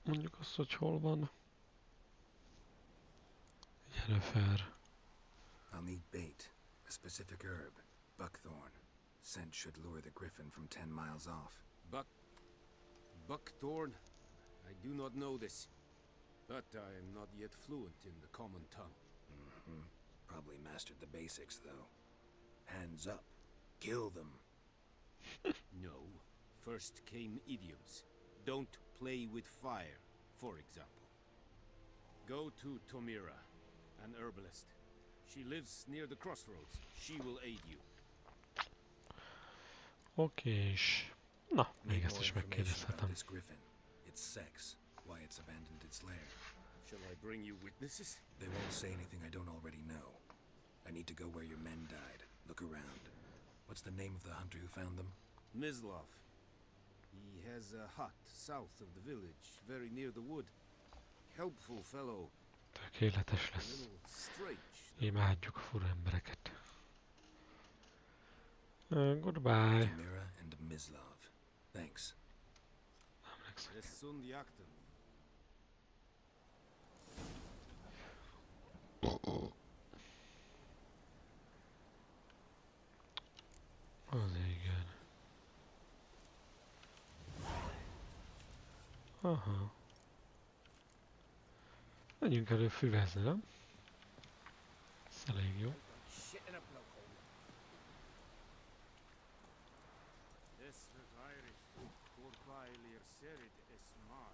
Mondjuk azt, hogy hol van. Yennefer. I'll need bait. A specific herb. Buckthorn. Scent should lure the griffin from 10 miles off. Buckthorn? I do not know this. But I am not yet fluent in the common tongue. Probably mastered the basics, though. Hands up. Kill them. No. First came idioms. Don't play with fire, for example. Go to Tomira, an herbalist. She lives near the crossroads. She will aid you. Okés. Na, még Need ezt more is information about megkérdezhetem. this griffin. Its sex. Why it's abandoned its lair. Shall I bring you witnesses? They won't say anything I don't already know. I need to go where your men died. Look around. What's the name of the hunter who found them? Mislav. He has a hut south of the village, very near the wood. Helpful fellow. Tökéletes A lesz. little strange. Imádjuk a fura embereket. Goodbye. Tamira and Mislav. Thanks. Es sunt jacten. Az igen. Aha. Menjünk elő füvezni, nem? Ez elég jó. Shit in a bloke hole. Des verweirig, voorbijleer serit es maar.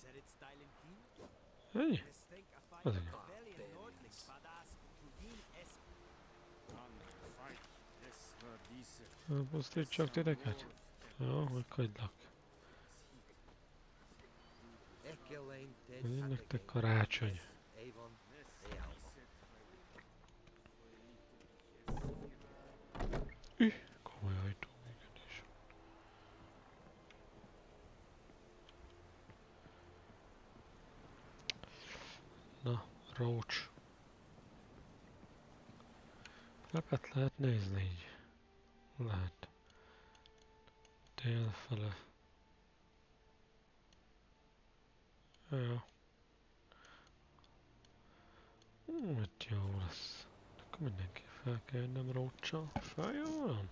Serit styling keen? Ennyi? Es think a fight Az of igen. rebellion nordlich fadas Tudin es Dan fight des verdiezen. Pusztítsak titeket? Jó, meghagylak. Ez nektek karácsony. Komoly ajtóműködés. Na, Roach. Lepet lehet nézni így. Lehet. Délfele. Ja. Itt jó lesz. Akkor mindenki fel kell jönnöm róccsal. Feljön.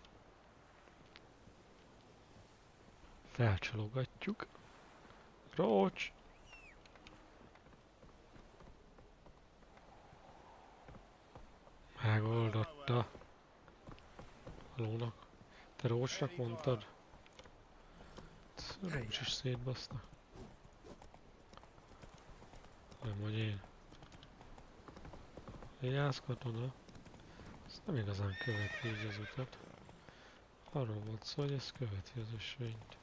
Felcsalogatjuk. Rócs! Megoldotta. Halónak. Te Rócsnak mondtad? Rócs is szétbasznak. Nem vagy én. Vigyázz katona. Ez nem igazán követi így az utat. Arról volt szó, hogy ez követi az ösvényt.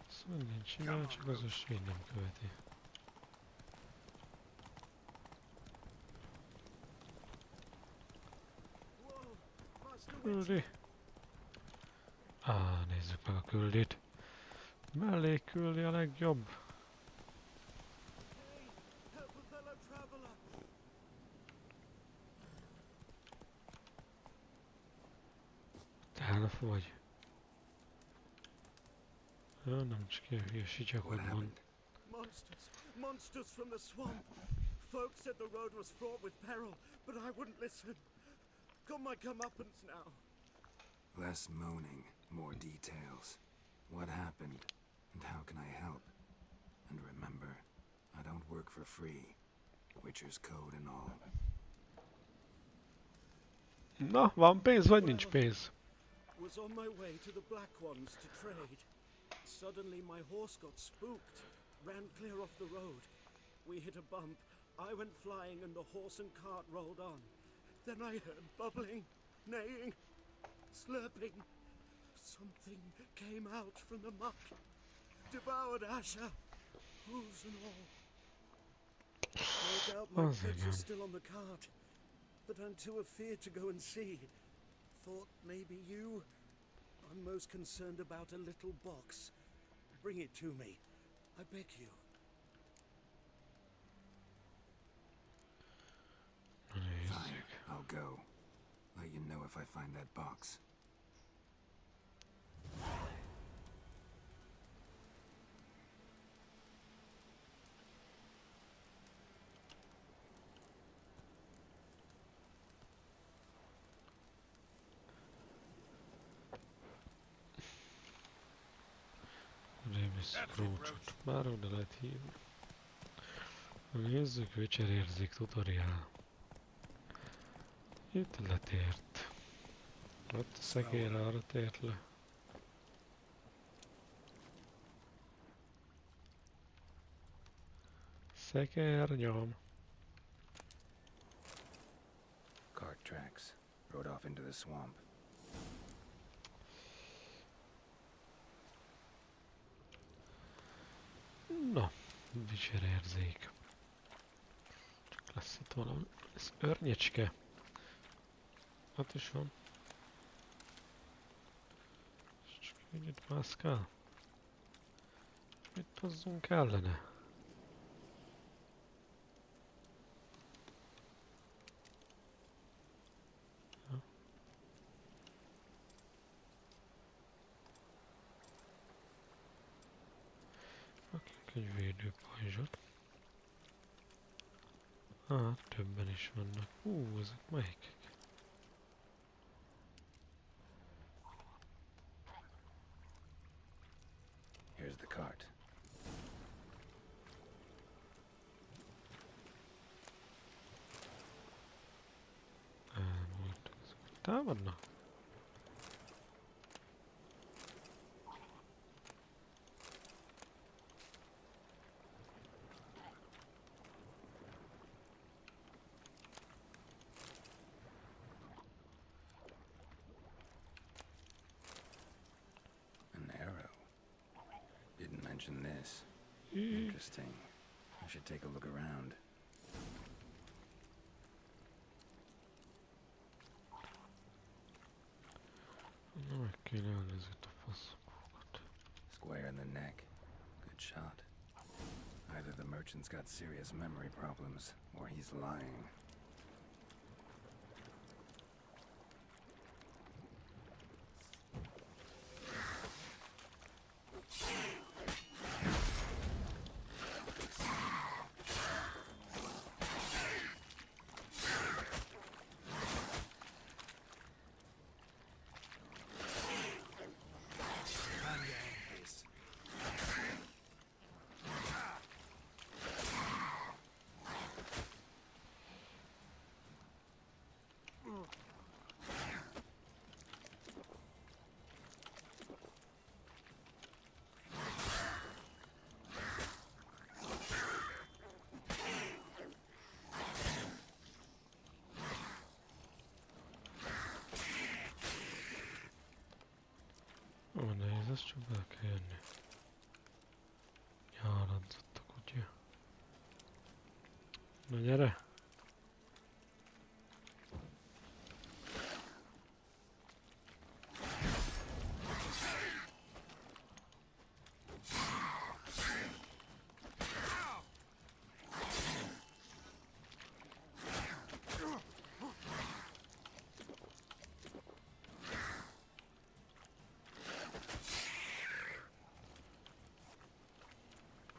Ezt mindent csinál, csak az ösvény nem követi. Küldi. Nézzük meg a küldit. Mellé küldi a legjobb. Te elf vagy. Ja, nem csak ilyen hülye sicsakod van. Monsters from the swamp. Folks said the road was fraught with peril, but I wouldn't listen. Got my comeuppance now. Less moaning, more details. What happened, and how can I help? And remember, I don't work for free. Witcher's code and all. Na, van pénz vagy nincs pénz? Was on my way to the Black Ones to trade. Suddenly my horse got spooked, ran clear off the road. We hit a bump. I went flying and the horse and cart rolled on. Then I heard bubbling, neighing, slurping. Something came out from the muck, devoured Asher, hooves and all. No doubt my pets are still on the cart, but I'm too afeard to go and see. Thought maybe you. I'm most concerned about a little box. Bring it to me, I beg you. Fine, I'll go. Let you know if I find that box. Rémiszük Rócsot. Már oda lehet hívni. Nézzük, Witcher érzék tutoriál. Itt letért. Ott a szekére arra tért le. Szekernyom. Cart tracks. Rode off into the swamp. Na, Witcher érzék. Csak lesz itt valami. Ez örnyecske. Ott is van. Csak egyet mászkál. Mit hozzunk ellene? Ja. Rakjunk egy védőpajzsot. Többen is vannak. Ezek melyikek? Here's the cart. Támadnak? An arrow. Didn't mention this. Interesting. I should take a look around. Na, meg kéne elnézni a faszokat. Square in the neck. Good shot. Either the merchant's got serious memory problems, or he's lying. Csak be kell jönni. Nyáradzott a kutya. Na gyere!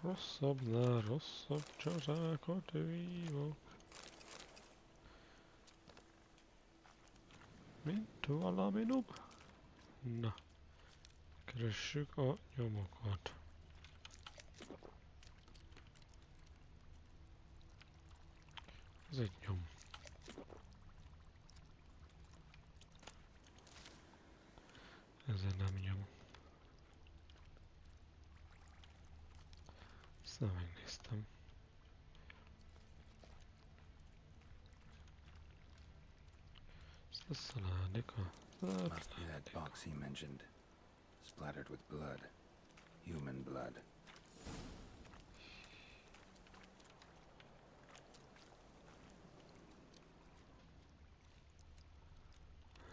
Rosszabbnál rosszabb csatákat vívok. Mint valami nub. Na, keressük a nyomokat. Ez egy nyom. Ezen nem nyom. Ezt nem megnéztem. Ez lesz a ládika. Must be that box he mentioned. Splattered with blood. Human blood.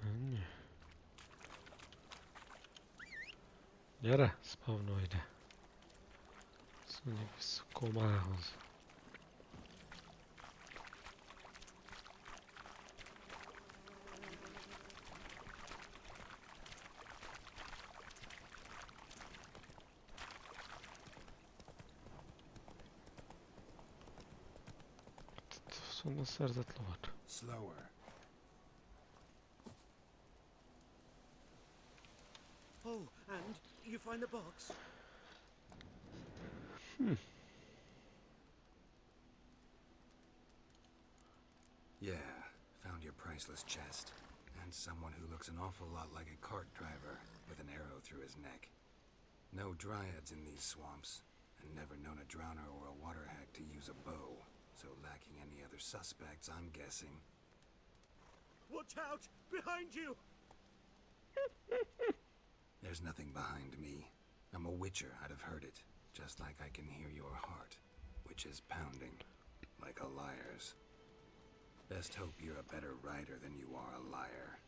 Ennyi. Gyere, spawnolj ide. Azt mondjuk vissza komához. Honnan szerzett lovat? Slower. Oh, and you find the box? Yeah, found your priceless chest. And someone who looks an awful lot like a cart driver with an arrow through his neck. No dryads in these swamps, and never known a drowner or a water hag to use a bow. So lacking any other suspects, I'm guessing. Watch out! Behind you! There's nothing behind me. I'm a witcher, I'd have heard it. Just like I can hear your heart, which is pounding, like a liar's. Best hope you're a better rider than you are a liar.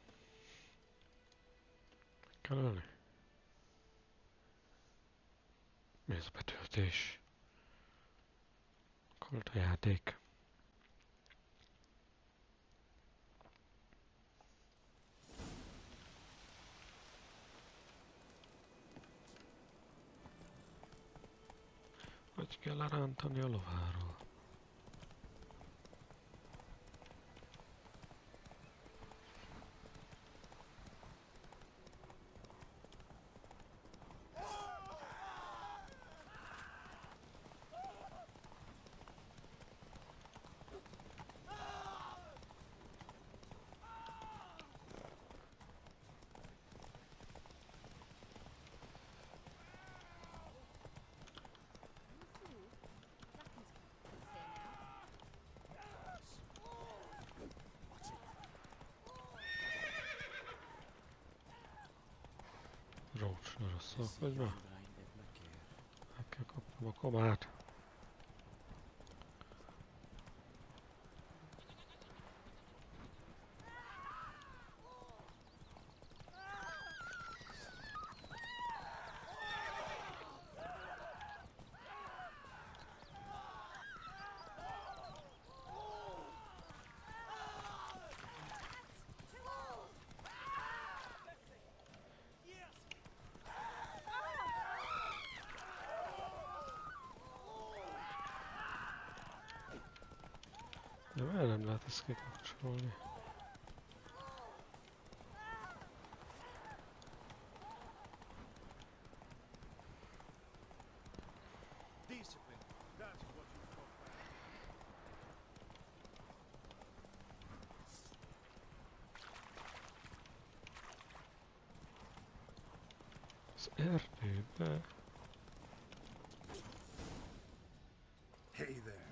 Kell ölni. Mi ez a betöltés? Kalt a játék. Hogy kell lerántani a lováról? Rócsra rosszak, ma? Meg kell kapnom a komát. De miért nem lehet ezt kikapcsolni? Discipline. That is what you call back. Az erdőbe. Hey there.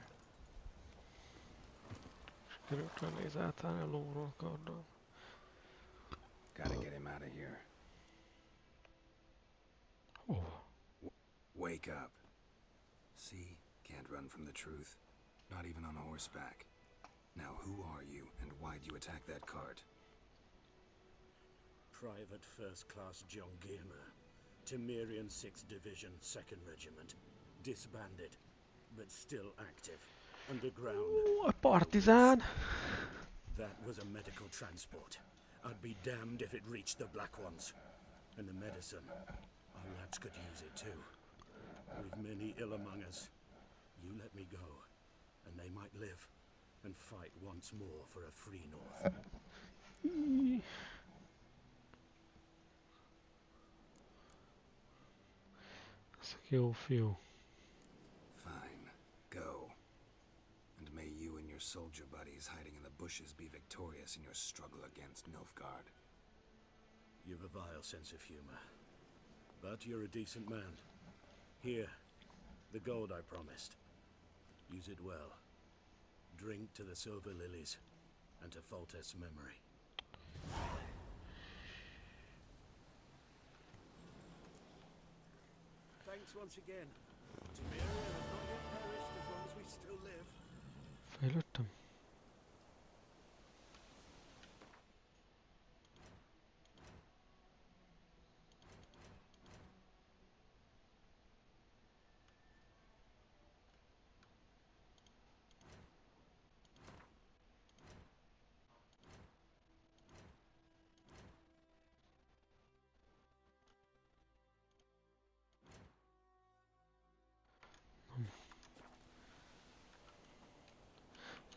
Sikerült lenéz átállni a lóról karddal. Gotta get him out of here. Speak up. See, can't run from the truth. Not even on horseback. Now who are you, and why'd you attack that cart? Private First Class John Giermer, Temerian 6th Division, 2nd Regiment. Disbanded, but still active. Underground. A partizán! That was a medical transport. I'd be damned if it reached the Black Ones. And the medicine, our lads could use it too. We've many ill among us. You let me go, and they might live and fight once more for a free North. Ezek jó fiú. Fine, go. And may you and your soldier buddies hiding in the bushes be victorious in your struggle against Nilfgaard. You've a vile sense of humor. But you're a decent man. Here, the gold I promised. Use it well. Drink to the silver lilies, and to Foltest's memory. Thanks once again. Temeria has not yet perished as long as we still live. Fejlődtem.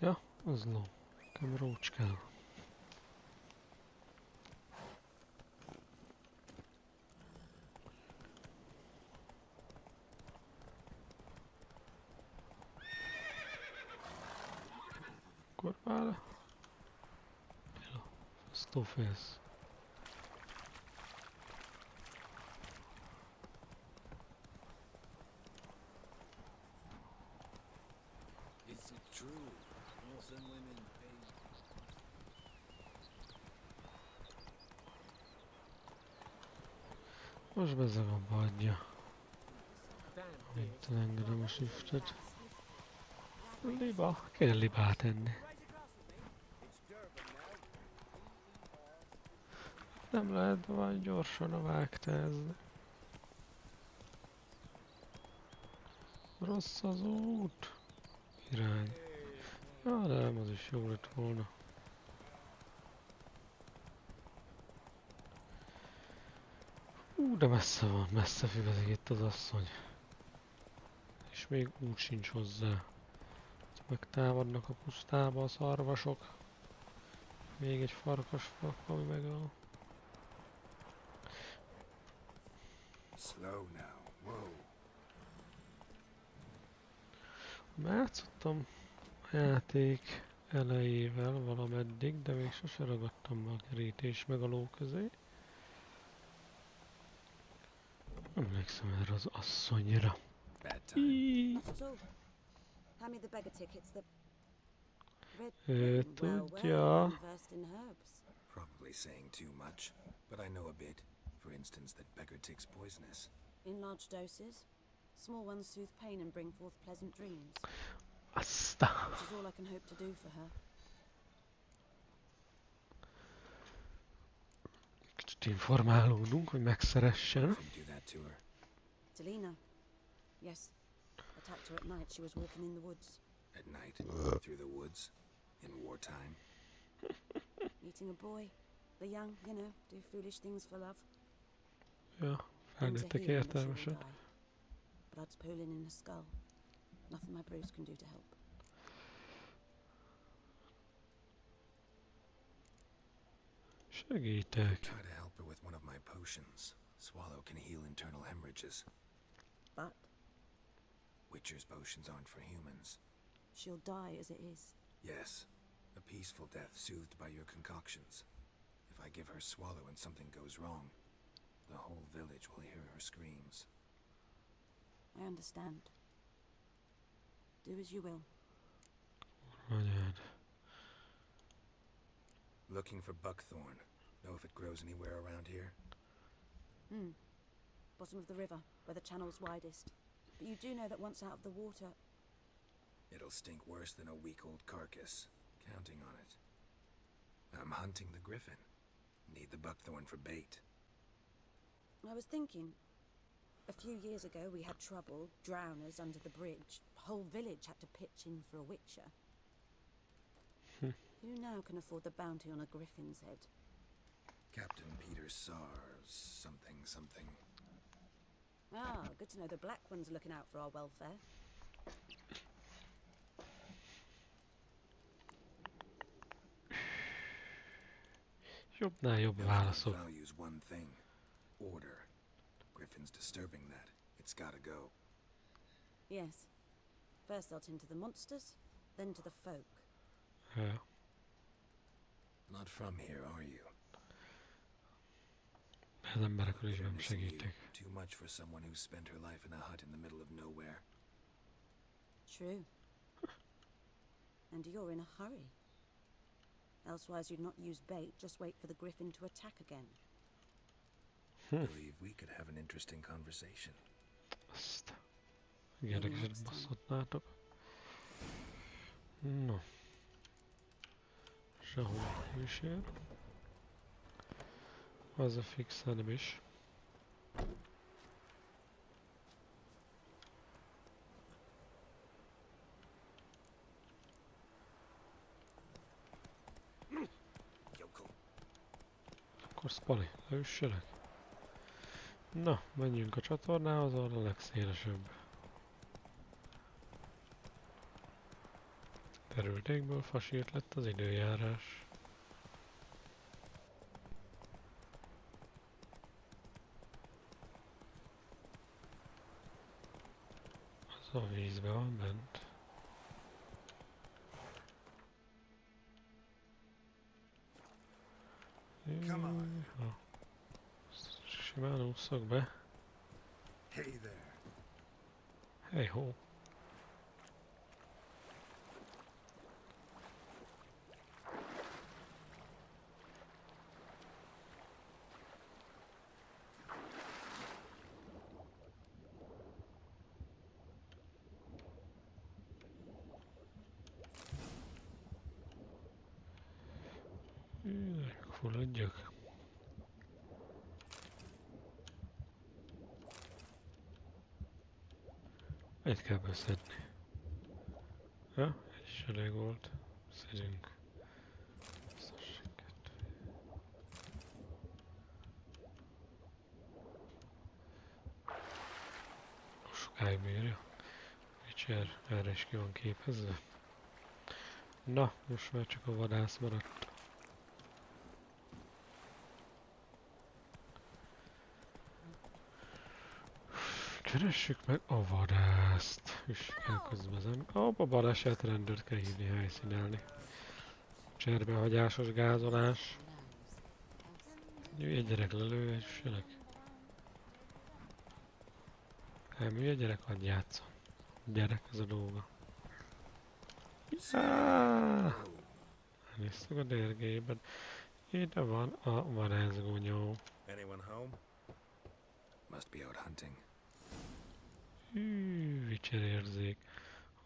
Ja, az ló. Nekem rócskál. Kurvára. Tila. Fasztófélsz. Is it true? Northern women pay. Most bezeg abba adja. Mint elengedem a shiftet. Liba. Kéne libát enni. Nem lehet vagy gyorsan a vágtázni. Rossz az út. Irány. Ja, de nem, az is jó lett volna. De messze van, messze füvezik itt az asszony. És még út sincs hozzá. Megtámadnak a pusztába a szarvasok. Még egy farkasfak, ami megöl. Slow now, whoa. Játszottam a játék elejével valameddig, de még sose ragadtam be a kerítés meg a ló közé. Emlékszem erre az asszonyra. Bad time. Not at all. Hand me the beggar tickets. The red thing. Tudja. I'm versed in herbs. Probably saying too much, but I know a bit. For instance, that beggar tick's poisonous. In large doses. Small ones soothe pain and bring forth pleasant dreams. Aztán. Which is all I can hope to do for her. Kicsit informálódunk, hogy megszeressen. Do that to her. Delina. Yes. Attacked her at night. She was walking in the woods. At night, through the woods, in wartime. Meeting a boy. The young, you know, do foolish things for love. Ja, felnőttek értelmesek. Blood's pooling in her skull. Nothing my Bruce can do to help. Segítek. Try to help her with one of my potions. Swallow can heal internal hemorrhages. But Witcher's potions aren't for humans. she'll die as it is. Yes, a peaceful death soothed by your concoctions. If I give her Swallow and something goes wrong, the whole village will hear her screams. I understand. Do as you will. Anyád. Looking for buckthorn. Know if it grows anywhere around here? Bottom of the river, where the channel's widest. But you do know that once out of the water... It'll stink worse than a week-old carcass. Counting on it. I'm hunting the griffin. Need the buckthorn for bait. I was thinking, a few years ago we had trouble, drowners under the bridge. Whole village had to pitch in for a witcher. Who now can afford the bounty on a griffin's head? Captain Peter Sars, something. Ah, good to know the Black One's looking out for our welfare. Jobbnál jobb válaszok. Values one thing. Order. Griffin's disturbing that. It's gotta go. Yes. First they'll tend to the monsters, then to the folk. Ja. Not from here, are you? Az emberekről is nem Missing you. segítik. Too much for someone who spent her life in a hut in the middle of nowhere. True. And you're in a hurry. Elsewise you'd not use bait, just wait for the griffin to attack again. Believe we could have an interesting conversation. Azt érdekeset basszhatnátok. No. Sehol nem is ér. Az a fix nem is. Akkor Spali, leüsselek? Na, menjünk a csatornához, ahol a legszélesebb. Terültékből fasírt lett az időjárás. Az a vízbe van bent. Ha. Simán ússzak be. Hey there. Hey ho. Fulladjak. Egy kell beszedni. Ja, egy is elég volt. Szedünk. Sokáig bírja. Witcher erre is ki van képezve. Na, most már csak a vadász maradt. Keressük meg a vadászt. És kell közben a baleset rendőrt kell hívni, helyszínelni. Cserbehagyásos gázolás. Jöjj egy gyerek, lelőhessenek. Elműj egy gyerek, hadd játszon. Gyerek, ez a dolga. Nézzük a dérgében. Ide van a vadászgonyó. Anyone home? Must be out hunting. Witcher érzék.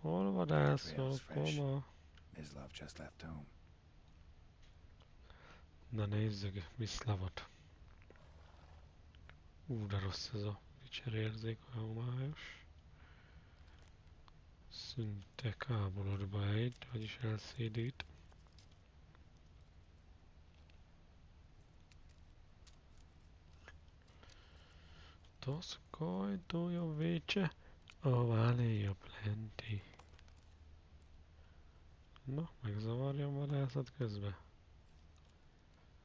Hol vadászol, koma? Mislav just left home. Na nézzük, Mislavot. De rossz ez a Witcher érzék, a homályos. Szinte kábolodba egy, vagyis elszédít. Toszkajtója vécse, a váléja plenty. Na, megzavarjam vadászat közben.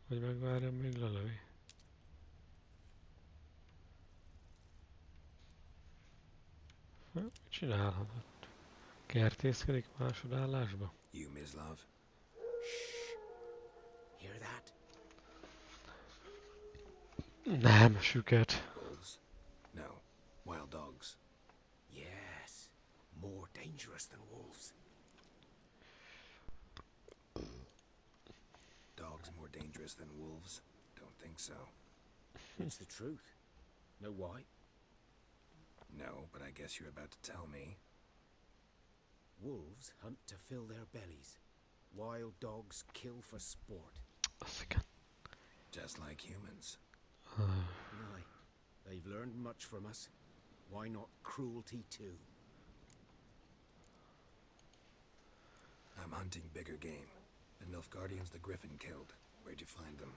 Vagy megvárjam, még lelövi. Mit csinálhatott? Kertészkedik másodállásba? You, Mislav. Hear that? Nem, süket. Wolves? No. Wild dogs. Yes. More dangerous than wolves. Dogs more dangerous than wolves? Don't think so. It's the truth. Know why? No, but I guess you're about to tell me. Wolves hunt to fill their bellies. Wild dogs kill for sport. Az igen. Just like humans. Aye, they've learned much from us. Why not cruelty too? I'm hunting bigger game. The Nilfgaardians the Griffin killed. Where'd you find them?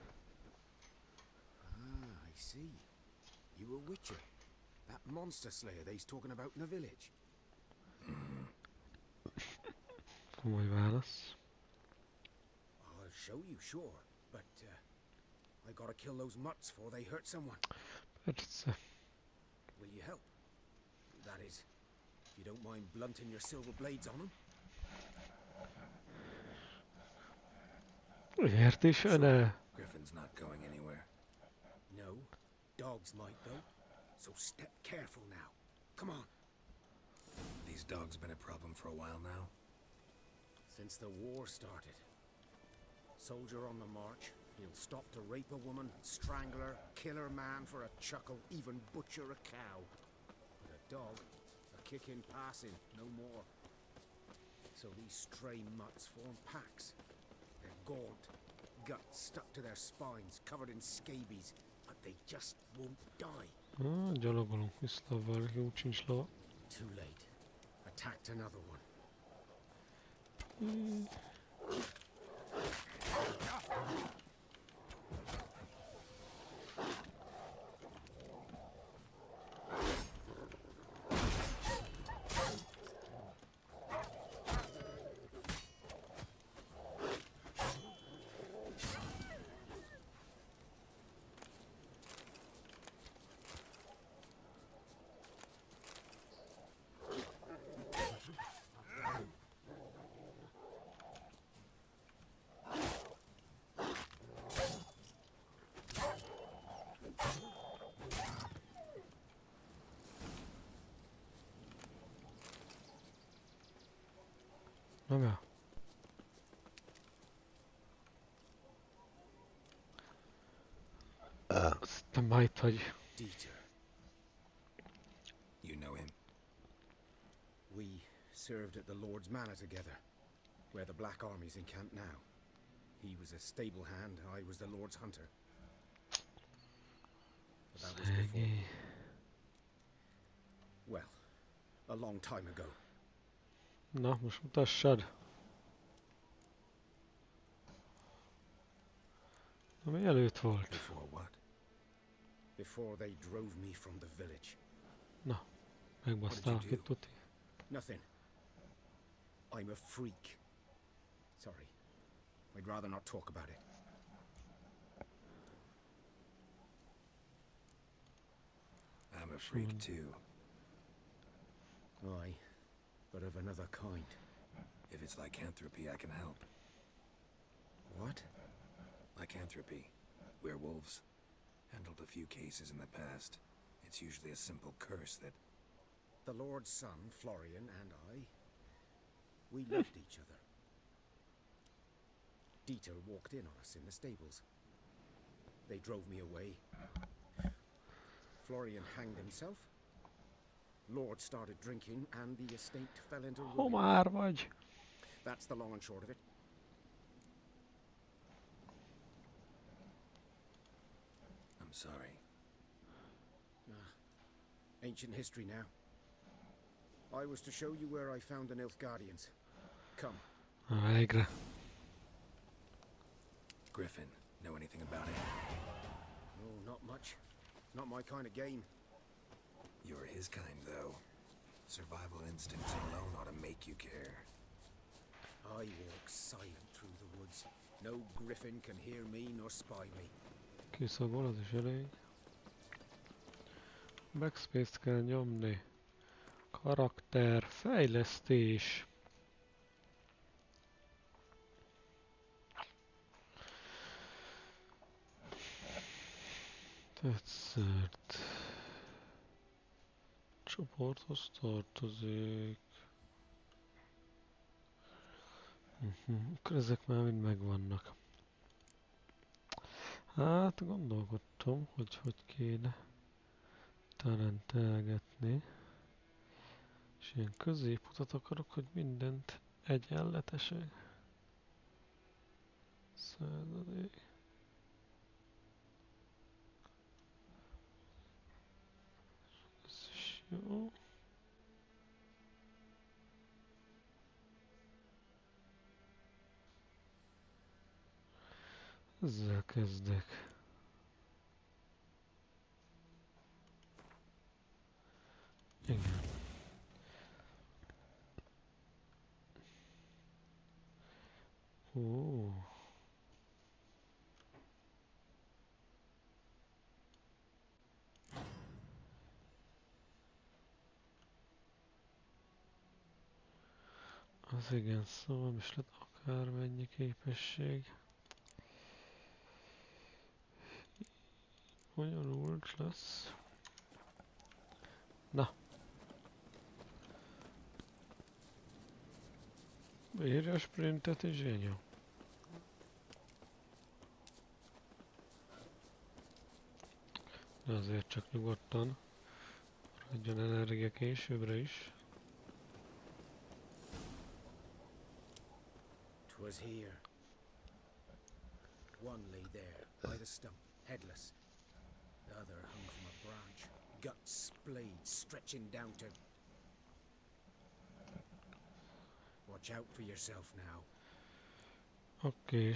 Ah, I see. You a witcher. That monster slayer they's talking about in the village. Komoly válasz. I'll show you, sure. But, I gotta kill those mutts before they hurt someone. Persze. Will you help? That is, if you don't mind blunting your silver blades on them. Miért is öne? Griffin's not going anywhere. No, dogs might though. So step careful now. Come on. These dogs been a problem for a while now. Since the war started. Soldier on the march, he'll stop to rape a woman, strangle her, kill her man for a chuckle, even butcher a cow. But a dog, a kick in passing, no more. So these stray mutts form packs. They're gaunt, guts stuck to their spines, covered in scabies, but they just won't die. Gyalogolunk viszlavval, jó sincs lova. Too late. Attacked another one. Nem el. Aztán majd hagy. Dieter. You know him? We served at the Lord's Manor together, where the Black Army's encamped now. He was a stable hand, I was the Lord's hunter. But that was before. Well, a long time ago. Na, most mutassad. Na, mi előtt volt? Before what? Before they drove me from the village. Na, megbasztál itt tuti. Nothing. I'm a freak. Sorry. I'd rather not talk about it. I'm a freak too. Aye, but of another kind. If it's lycanthropy, I can help. What? Lycanthropy. Werewolves. Handled a few cases in the past. It's usually a simple curse that... The Lord's son, Florian, and I, we loved each other. Dieter walked in on us in the stables. They drove me away. Florian hanged himself. Lord started drinking, and the estate fell into ruin. Homár vagy! That's the long and short of it. I'm sorry. Ancient history now. I was to show you where I found the Nilfgaardians. Come. Végre. Griffin, know anything about it? No, not much. Not my kind of game. You're his kind, though. Survival instincts alone ought to make you care. I walk silent through the woods. No griffin can hear me nor spy me. Kiszabol, az is elég. Backspace-t kell nyomni. Karakter, fejlesztés. Tetszett. Csoporthoz tartozik. Akkor ezek már mind megvannak. Hát gondolkodtam, hogy kéne talentelgetni. És ilyen középutat akarok, hogy mindent egyenletesek. Századék. Ez is jó. Ezzel kezdek. Igen. Ó. Az igen, szóval is lett akármennyi képesség. Bonyolult lesz. Na. Írja a sprintet és ennyi. De azért csak nyugodtan. Maradjon energia későbbre is. "'Twas here. One lay there, by the stump, headless. The other hung from a branch, guts splayed, stretching down to... Watch out for yourself now." Oké.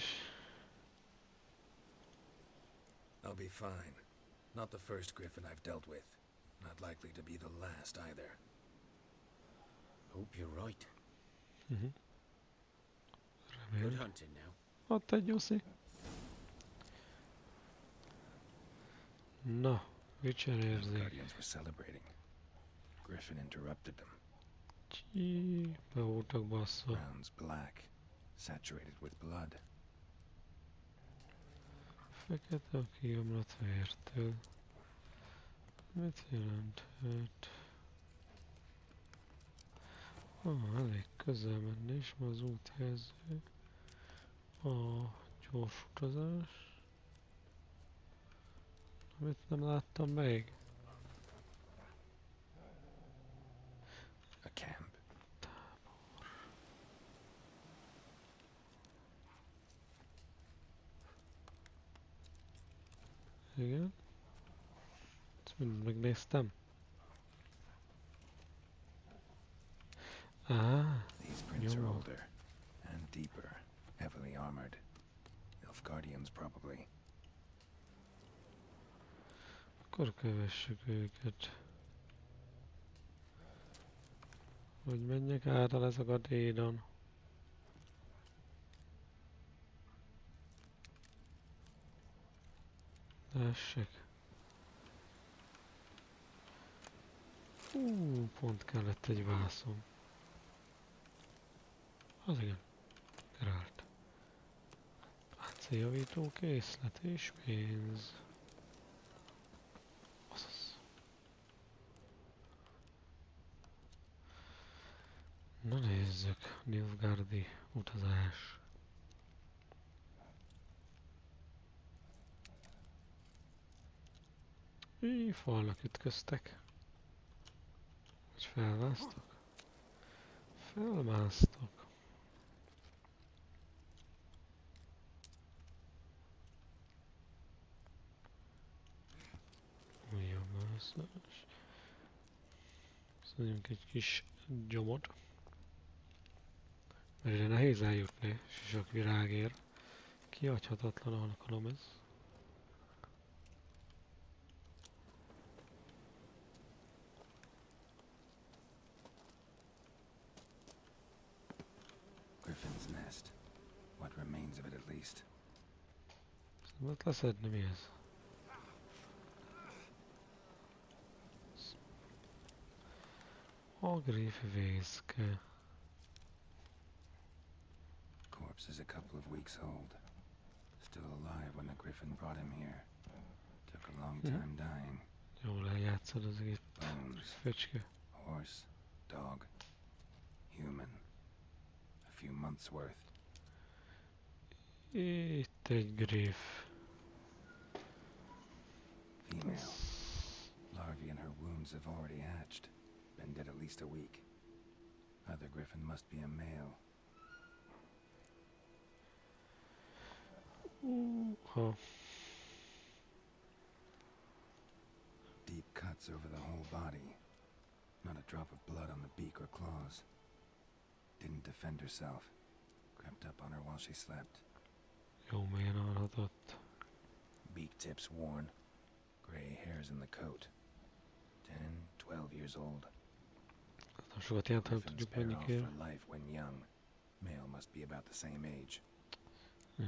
I'll be fine. Not the first griffin I've dealt with. Not likely to be the last either. Hope you're right. Good Good hunting now. Ott egy Jussi. Na, mit The érzék? Guardians were celebrating. Griffin interrupted them. Csí, be voltak basszva. Ground's black, saturated with blood. Fekete a kiomlott vértől. Mit jelenthet? Elég közel menni is ma az útjelző. A gyors utazás. Amit nem láttam még. A camp. Igen. Ezt mind megnéztem. These prints are jó. older and deeper, heavily armored. Elf Guardians, probably. Akkor kövessük őket. Hogy menjek át ezek a dédon. Lássák. Pont kellett egy vászon. Az igen. Gerált. Páncéljavító készlet és pénz. Azaz. Na nézzük. Nilfgaardi utazás. Falnak ütköztek. Vagy felmásztak? Felmásztak. Újabb mászás. Szedjünk egy kis gyomot. Mert ide nehéz eljutni, sisak virágért. Kihagyhatatlan alkalom ez. Griffin's nest. What remains of it, at least. Szabad leszedni, mi ez? A griffvészke. Corpse is a couple of weeks old. Still alive when the griffin brought him here. Took a long time dying. Jól eljátszod az egész Bones. fecske. Horse, dog, human. A few months' worth. Itt egy griff. Female. Larvae in her wounds have already hatched. Been dead at least a week. Feather griffin must be a male. Huh. Deep cuts over the whole body. Not a drop of blood on the beak or claws. Didn't defend herself. Crept up on her while she slept. Jó mélyen alhatott. Beak tips worn. Gray hairs in the coat. 10, 12 years old. Hát sokat jelent, nem Griffins tudjuk pair mennyi off kér. for life when young. Male must be about the same age. Jó.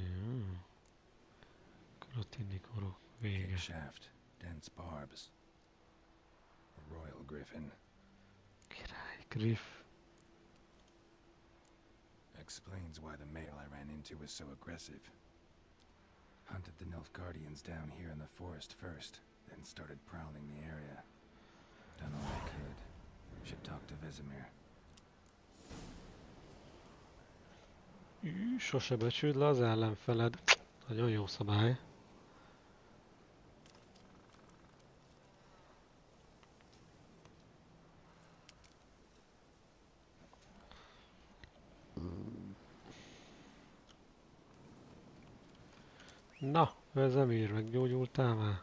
Karotini korok vége. Thick shaft, dense barbs. A royal griffin. Király, Griff. Explains why the male I ran into was so aggressive. Hunted the Nilfgaardians down here in the forest first, then started prowling the area. Done all I could. Should talk to Vesemir. Sose becsüld le az ellenfeled. Nagyon jó szabály. Na, Vesemir, meggyógyultál már?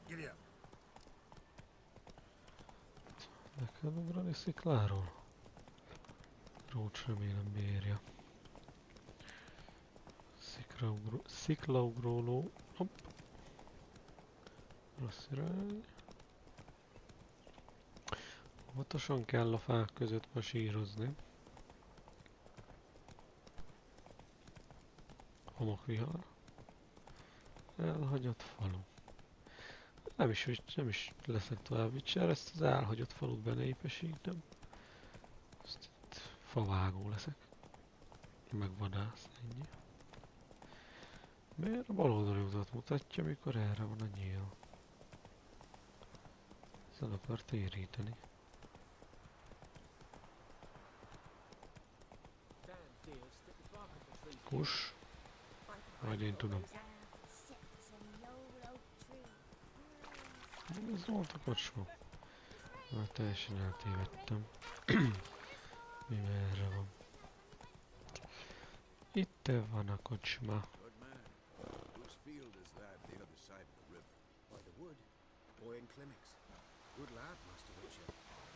Giddy up. Le kell ugrani szikláról? Rócs remélem bírja. Sziklaugrónó. Hopp. Rossz irány. Óvatosan kell a fák között masírozni. Homokvihar. Elhagyott falu. Nem is leszek tovább Witcher, ezt az elhagyott falut benépesítem. Azt itt favágó leszek. Meg vadász, ennyi. Miért a bal oldali utat mutatja, mikor erre van a nyíl? Ezzel akart éríteni. Kus. Majd én tudom. Ez volt a kocsma. Már teljesen eltévedtem. Mi merre van? Itt van a kocsma. Good man. Whose field is that the other side of the river? By the wood. Boyan Clinics. Good lad, Master Witcher.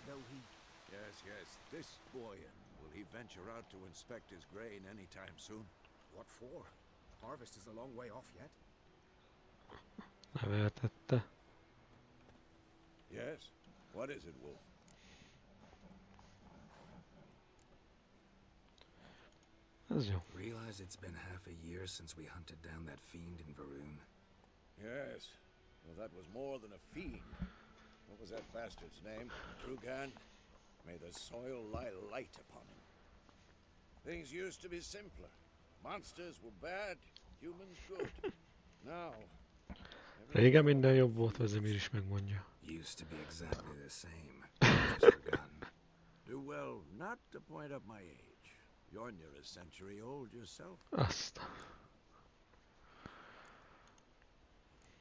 Though he... Yes. This Boyan. Will he venture out to inspect his grain anytime soon? What for? Harvest is a long way off yet. Neveltette. Yes. What is it, Wolf? Ez jó. Realize it's been half a year since we hunted down that fiend in Varun. Yes. Well, that was more than a fiend. What was that bastard's name? Trugan? May the soil lie light upon him. Things used to be simpler. Monsters were bad, humans good. Now... Régen minden jobb volt, Vesemir is megmondja. Used to be exactly the same. Just forgotten. Do well not to point up my age. You're near a century old yourself. Azt.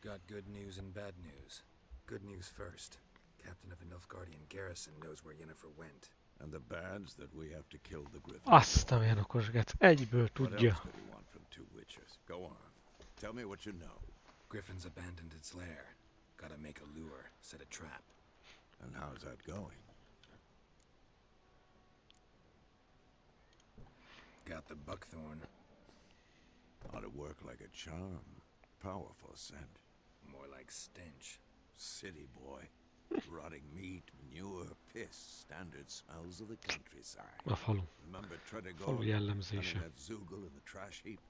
Got good news and bad news. Good news first. Captain of the Nilfgaardian garrison knows where Yennefer went. And the bad's that we have to kill the griffin. Azt, amilyen okosgát. Egyből What tudja. else do you want from two witches? Go on. Tell me what you know. Griffin's abandoned its lair. Gotta make a lure, set a trap. And how's that going? Got the buckthorn. Ought to work like a charm. Powerful scent. More like stench. City boy. Rotting meat, manure, piss. Standard smells of the countryside. A falu. Remember Tredegar? Falu jellemzése. Running that Zoogle in the trash heap?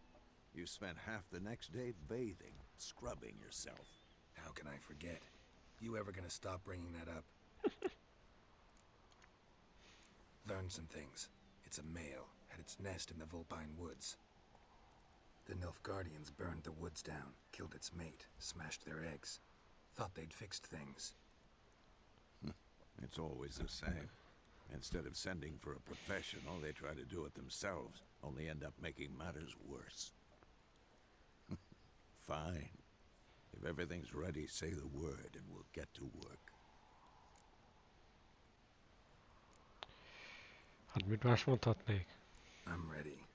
You spent half the next day bathing, scrubbing yourself. How can I forget? You ever gonna stop bringing that up? Learned some things. It's a male. Had its nest in the Vulpine Woods. The Nilfgaardians burned the woods down, killed its mate, smashed their eggs. Thought they'd fixed things. It's always the same. Instead of sending for a professional, they try to do it themselves, only end up making matters worse. Fine. If everything's ready, say the word and we'll get to work. Hát mit más mondhatnék? I'm ready.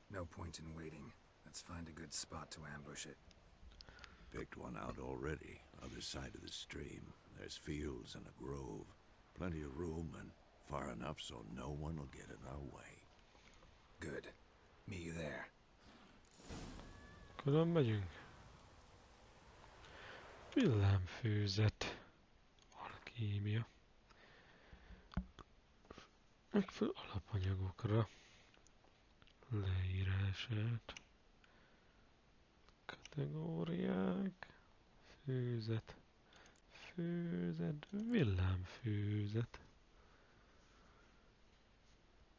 No point in waiting. Let's find a good spot to ambush it. Picked one out already, other side of the stream. There's fields and a grove. Plenty of room and far enough so no one will get in our way. Good. Meet you there. Külön megyünk. Villámfőzet. Alkímia. Megfelelő alapanyagokra. Leírását. Kategóriák. Főzet. Főzet. Villámfőzet.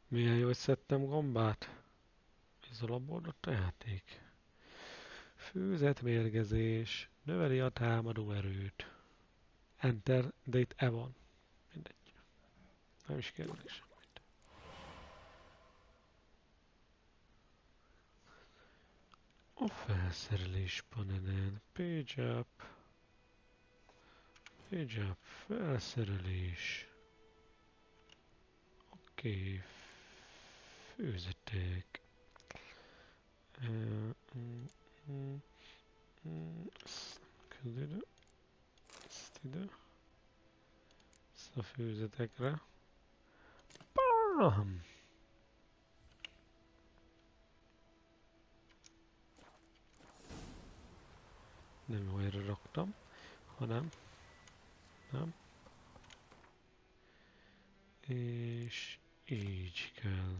Milyen jó, hogy szedtem gombát. Ez a labordott játék. Főzet mérgezés. Növeli a támadó erőt. Enter, de itt E van. Mindegy. Nem is kérdés semmit. A felszerelés panelen. Page up. Page up. Felszerelés. Oké. Főzetek. Ezt nem kell ide. Ezt ide. Ezt a főzetekre. Bam! Nem jó helyre raktam, hanem nem. És így kell.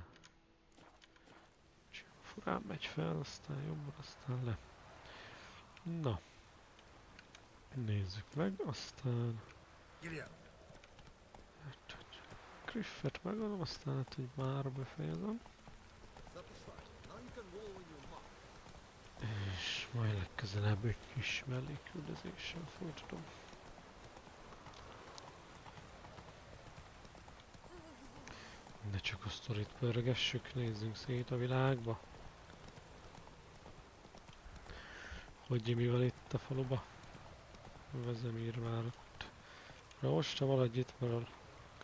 Furán megy fel, aztán jobbra, aztán le. Na. Nézzük meg, aztán... Griffet megadom, aztán hát, hogy már befejezem. És majd legközelebb egy kis mellékküldözéssel folytatom. Ne csak a sztorit pörgessük, nézzünk szét a világba. Hogy mi van itt a faluba? Vezemír már ott. Most te maradj itt, mert a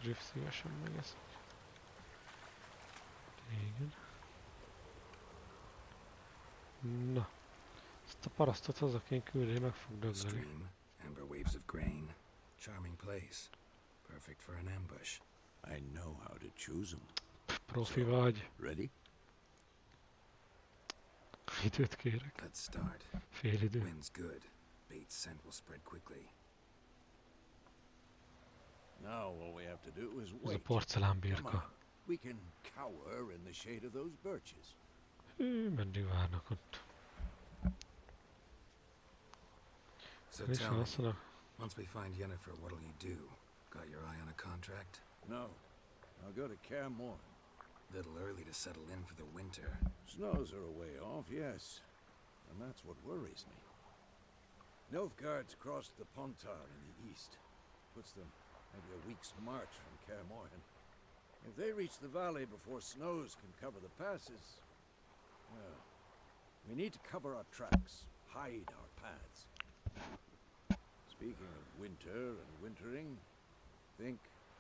Griff szívesen megeszik. Igen. Na. Ezt a parasztot haza kéne küldeni, meg fog dögleni. Stream, amber waves of grain. Charming place. Perfect for an ambush. I know how to choose them. Profi vagy. Ready? Időt kérek. Let's start. Fél idő. Wind's good. Bait's scent will spread quickly. Now all we have to do is Ez a wait. porcelánbirka. We can cower in the shade of those birches. Hű, meddig várnak ott. So És tell me, alszanak. once we find Yennefer, what'll you do? Got your eye on a contract? No. I'll go to Kaer Morhen. Little early to settle in for the winter. Snows are a way off, yes. And that's what worries me. Nilfgaard's crossed the Pontar in the east. Puts them maybe a week's march from Kaer Morhen. If they reach the valley before snows can cover the passes, well, we need to cover our tracks, hide our paths. Speaking of winter and wintering, think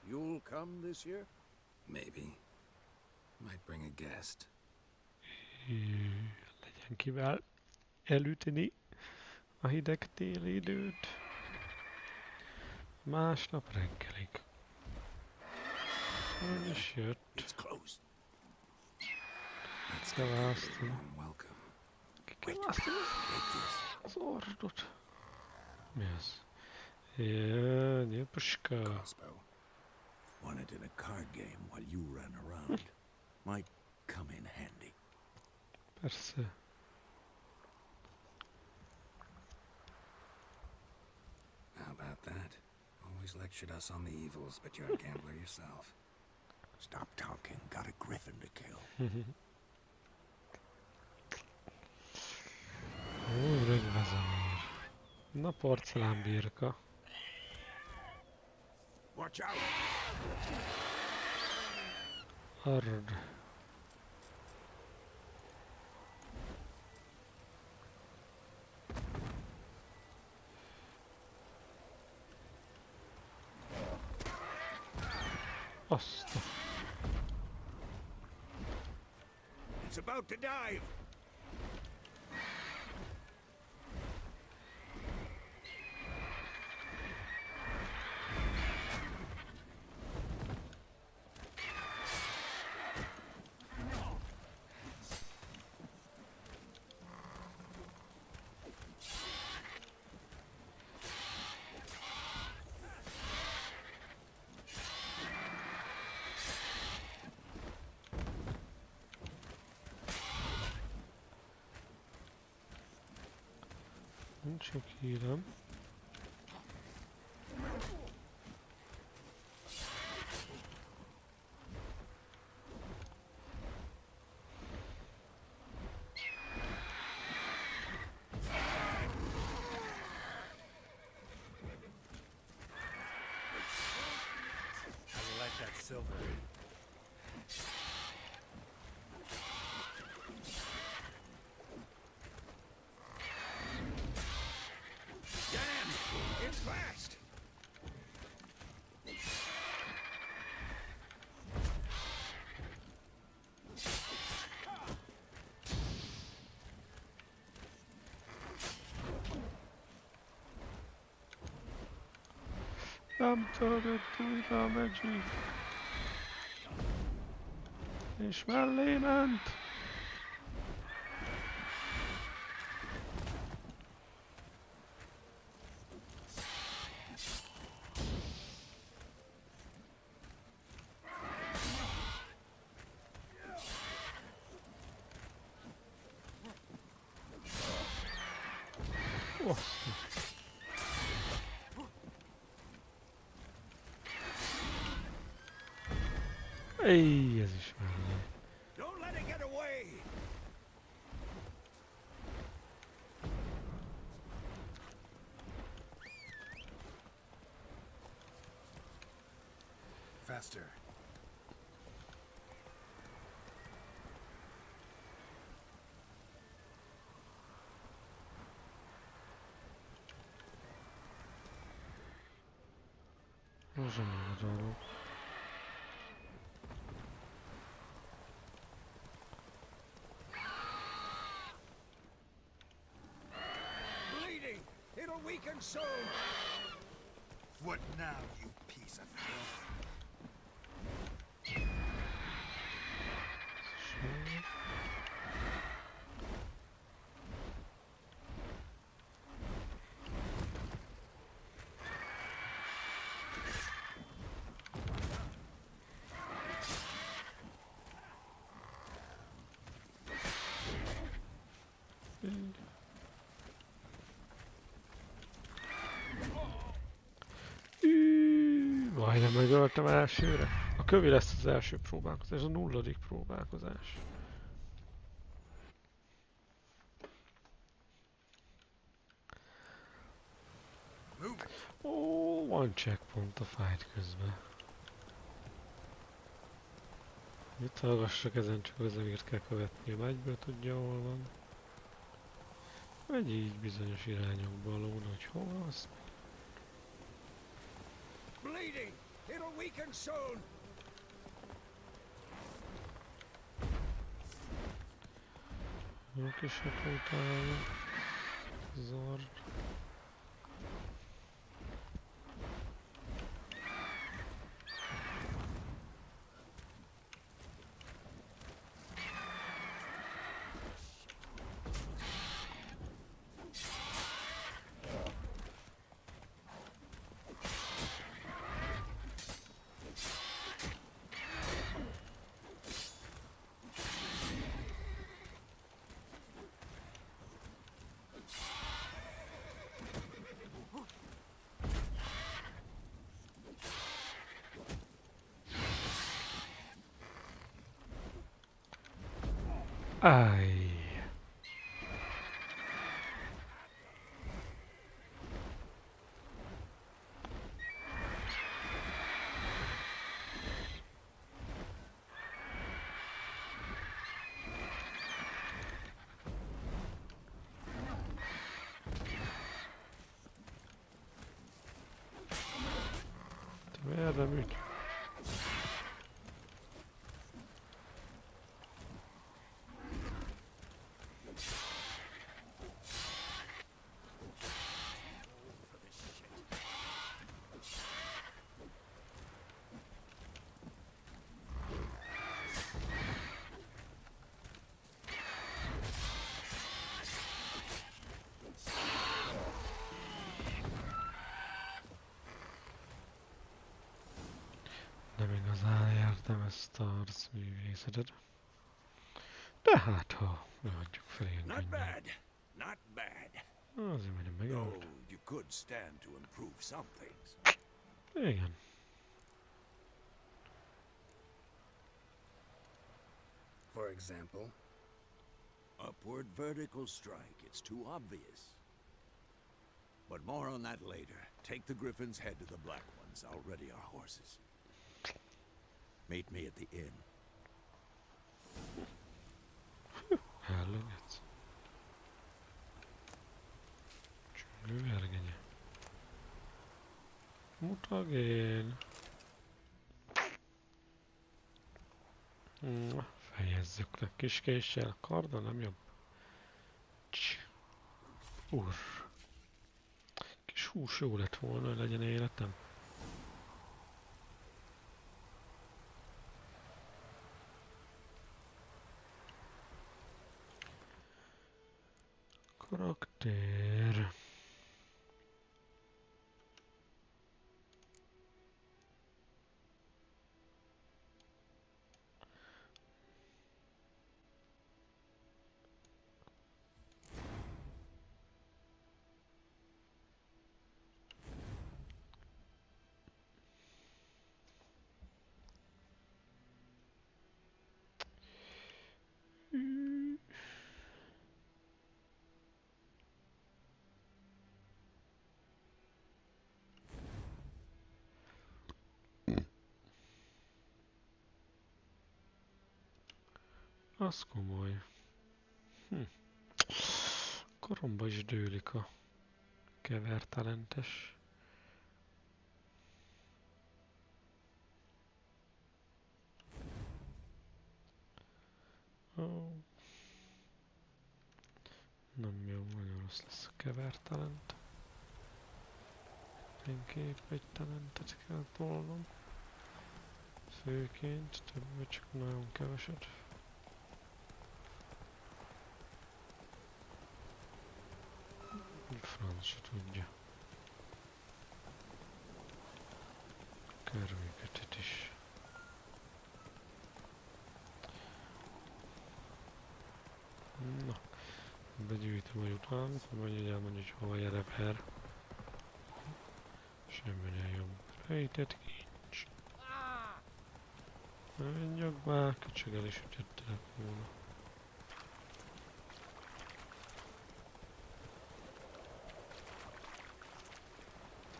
you'll come this year? Maybe. Might bring a guest. Legyen kivel elütni a hideg téli időt. Másnap reggelig. Nem is jött. It's closed. Let's Kell give everyone választani. welcome. Ki kell választani az ordot. Mi az? Nyilpuska. Crossbow. Won it in a card game while you ran around. Might come in handy. Persze. How about that? Always lectured us on the evils, but you're a gambler yourself. Stop talking. Got a griffin to kill. Öreg vezemír. Na, porcelánbirka. Watch out! Arrd. Azt a... It's about to dive. Nincs sok hírem. I like that silver. Damn! It's fast! Nem töltött újra a Magic. És mellé ment. Éj, ez is mellé. Don't let it get away! Faster. Rozumiem. Bleeding! It'll weaken soon! What now, you piece of filth? Majdnem megöltem elsőre. A kövi lesz az első próbálkozás, a 0. próbálkozás. Ó, van checkpoint a fight közben. Itt hallgassak, ezen csak az emírt kell követni, a egyből tudja, hol van. Megy így bizonyos irányokba a lón, hogy hol az. Bleeding! It'll weaken soon! Jó kis utálni. Zord. Áj. Te miért nem ügy? Nem igazán értem ezt a arcművészetet. De hát, ha megadjuk fel ilyen Not könnyen. bad. Not bad. Azért majdnem megölt. Though you could stand to improve some things. Igen. For example? Upward vertical strike. It's too obvious. But more on that later. Take the griffins, head to the black ones. I'll ready our horses. Meet me at the inn. Ellengetsz. Csülő vergenye. Mutagén. Fejezzük le kis késsel. Karddal nem jobb. Urr. Kis hús jó lett volna, hogy legyen életem. Karakter. Az komoly. Koromba is dőlik a kevertalentes. Oh. Nem jó, nagyon rossz lesz a kevertalent. Mindenképp egy talentet kell tolnom. Főként, többet csak nagyon keveset. Franc se tudja. Körműködhet is. Na, begyűjtöm a jutalmat, hogy mondja, hogy hova jár ebber. Semminél jobb. Rejtett kincs. Menjek már, köcsögel is ütöttelek volna.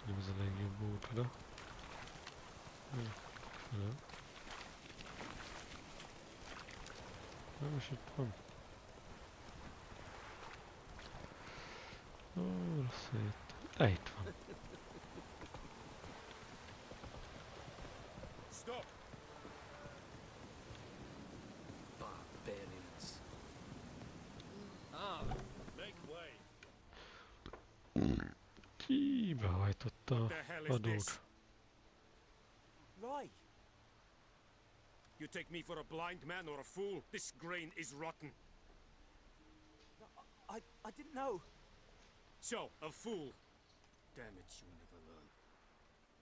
Nem ez a legjobb út oda. Felem. Nem, és itt van. Ó, szét. Itt van. Stop! Barbarians. Make way. Ki behajtotta a adót. Right. You take me for a blind man or a fool? This grain is rotten. No, I didn't know. So, a fool. Damn it, you never learn.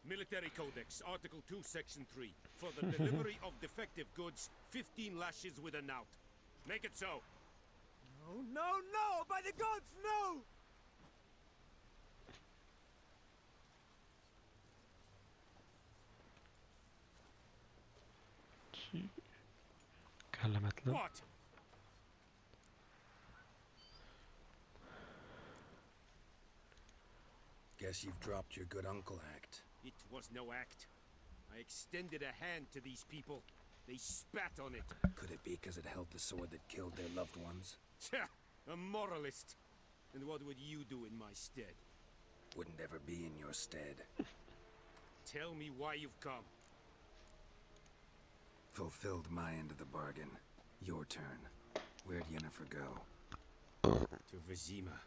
Military Codex, Article 2, Section 3. For the delivery of defective goods, 15 lashes with a knout. Make it so. No, no, no! By the gods, no! Kellemetlen. What? Guess you've dropped your good uncle act. It was no act. I extended a hand to these people. They spat on it. Could it be because it held the sword that killed their loved ones? Tja, a moralist. And what would you do in my stead? Wouldn't ever be in your stead. Tell me why you've come. Fulfilled my end of the bargain. Your turn. Where'd Yennefer go? To Vizima.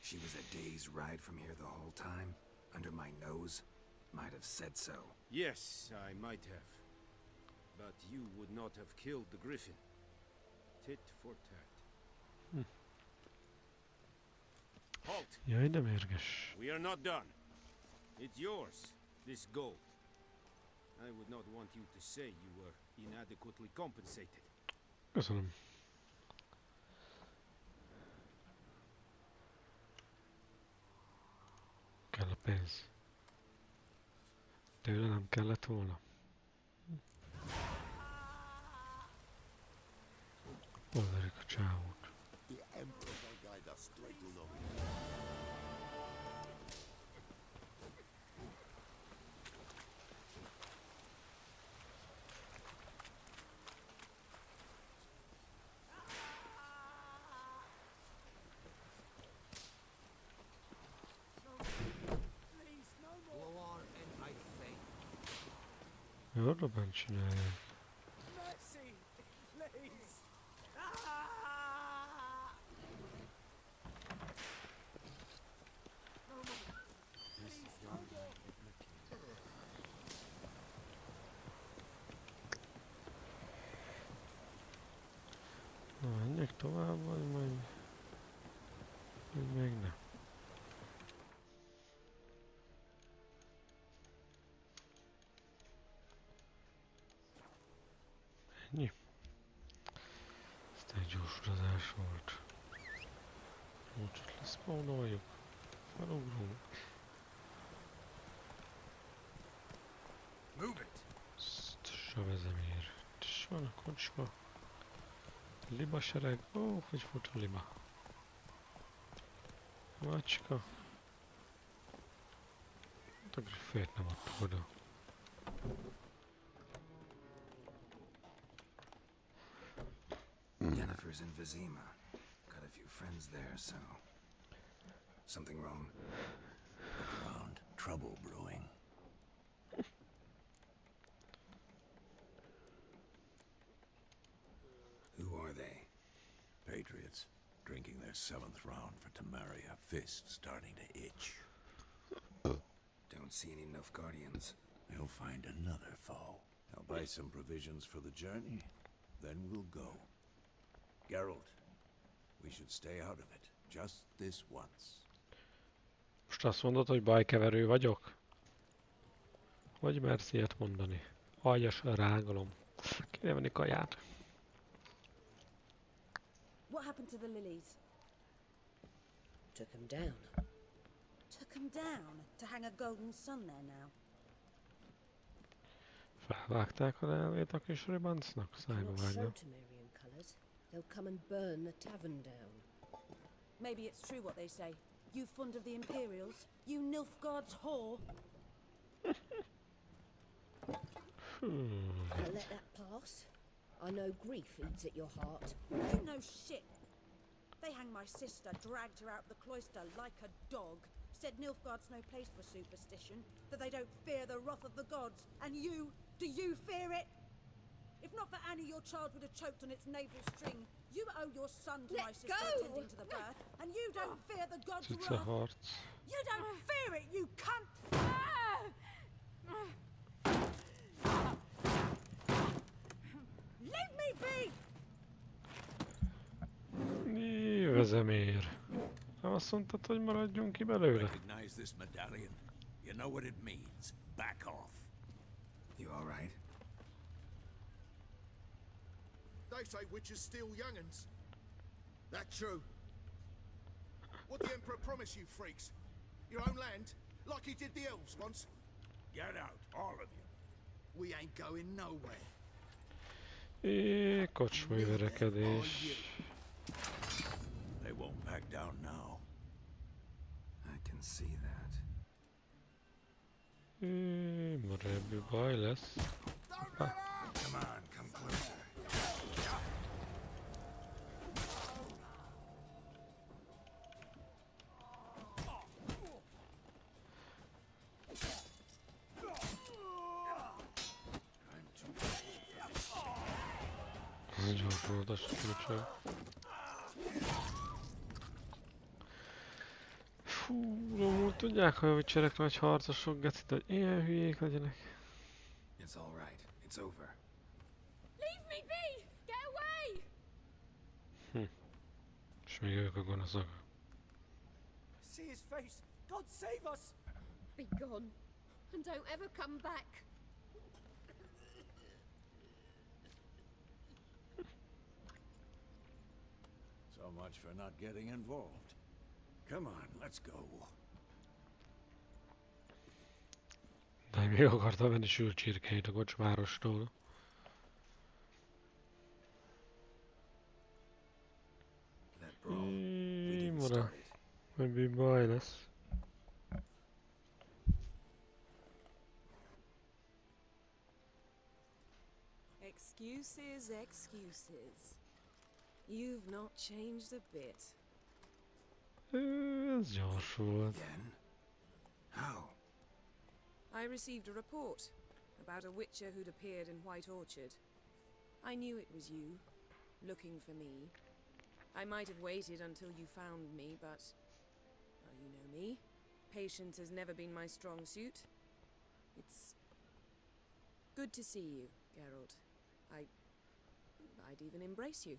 She was a day's ride from here the whole time? Under my nose? Might have said so. Yes, I might have. But you would not have killed the griffin. Tit for tat. Halt! Jaj, de mérges. We are not done. It's yours, this gold. I would not want you to say you were inadequately compensated. Köszönöm. Kell a pénz. Tőle nem kellett volna. Hol verik a csávót? The Emperor will guide us straight to the Arra bent csinálják. Mercy, please. Na, menjek tovább, vagy még nem. Ennyi. Ez egy gyorsulazás volt. Most leszpawnoljuk. Felugrunk. Move it. Savezemér. Itt is van a kocsma. Liba sereg. Ó, hogy fut a liba. Macska. Hát a griffért nem adtuk oda. Jennifer's in Vizima. Got a few friends there, so... Something wrong? look around. Trouble brewing. Who are they? Patriots, drinking their 7th round for Tamaria. Fist starting to itch. Don't see any Nilfgaardians. They'll find another foe. I'll buy some provisions for the journey, then we'll go. Geralt, we should stay out of it, just this once. Most azt mondod, hogy bajkeverő vagyok? Hogy mersz ilyet mondani? Aljas rágolom. Kéne venni kaját. What happened to the lilies? Took him down. Took them down to hang a golden sun there now. Felvágták a elvét a kis ribancnak? Szájba Cannot vágja. show Temerian colours. They'll come and burn the tavern down. Maybe it's true what they say. You fond of the Imperials? You Nilfgaard's whore? I'll let that pass. I know grief eats at your heart. You know shit. They hanged my sister, dragged her out of the cloister like a dog. Said Nilfgaard's no place for superstition, that they don't fear the wrath of the gods. And you, do you fear it? If not for Annie, your child would have choked on its navel string. You owe your son to my sister attending to the birth, and you don't fear the gods' It's a wrath. heart. You don't fear it, you cunt! Leave me be! Mi vezemér? Nem azt mondtad, hogy maradjunk ki belőle? Recognize this medallion? You know what it means. Back off. You alright? They say witches steal young'uns. That true? What the Emperor promise you freaks? Your own land? Like he did the elves once? Get out, all of you. We ain't going nowhere. Kocsmai verekedés. They won't back down now. I can see that. Már ebből baj lesz. Come on, come closer. Ez gyorsulás kulcsa. Fú, amúgy tudják, hogy a vicserek nagy harcosok, gecit, hogy ilyen hülyék legyenek. It's all right. It's over. Leave me be! Get away! És még ők a gonoszak. See his face. God save us! Be gone, and don't ever come back. So much for not getting involved. Come on, let's go. De még akartam venni sült csirkeit a kocsmárostól. Mora, ebbi baj lesz. Excuses, excuses. You've not changed a bit. Ez gyors volt. How? I received a report about a witcher who'd appeared in White Orchard. I knew it was you, looking for me. I might have waited until you found me, but... well, you know me. Patience has never been my strong suit. It's... good to see you, Geralt. I'd even embrace you.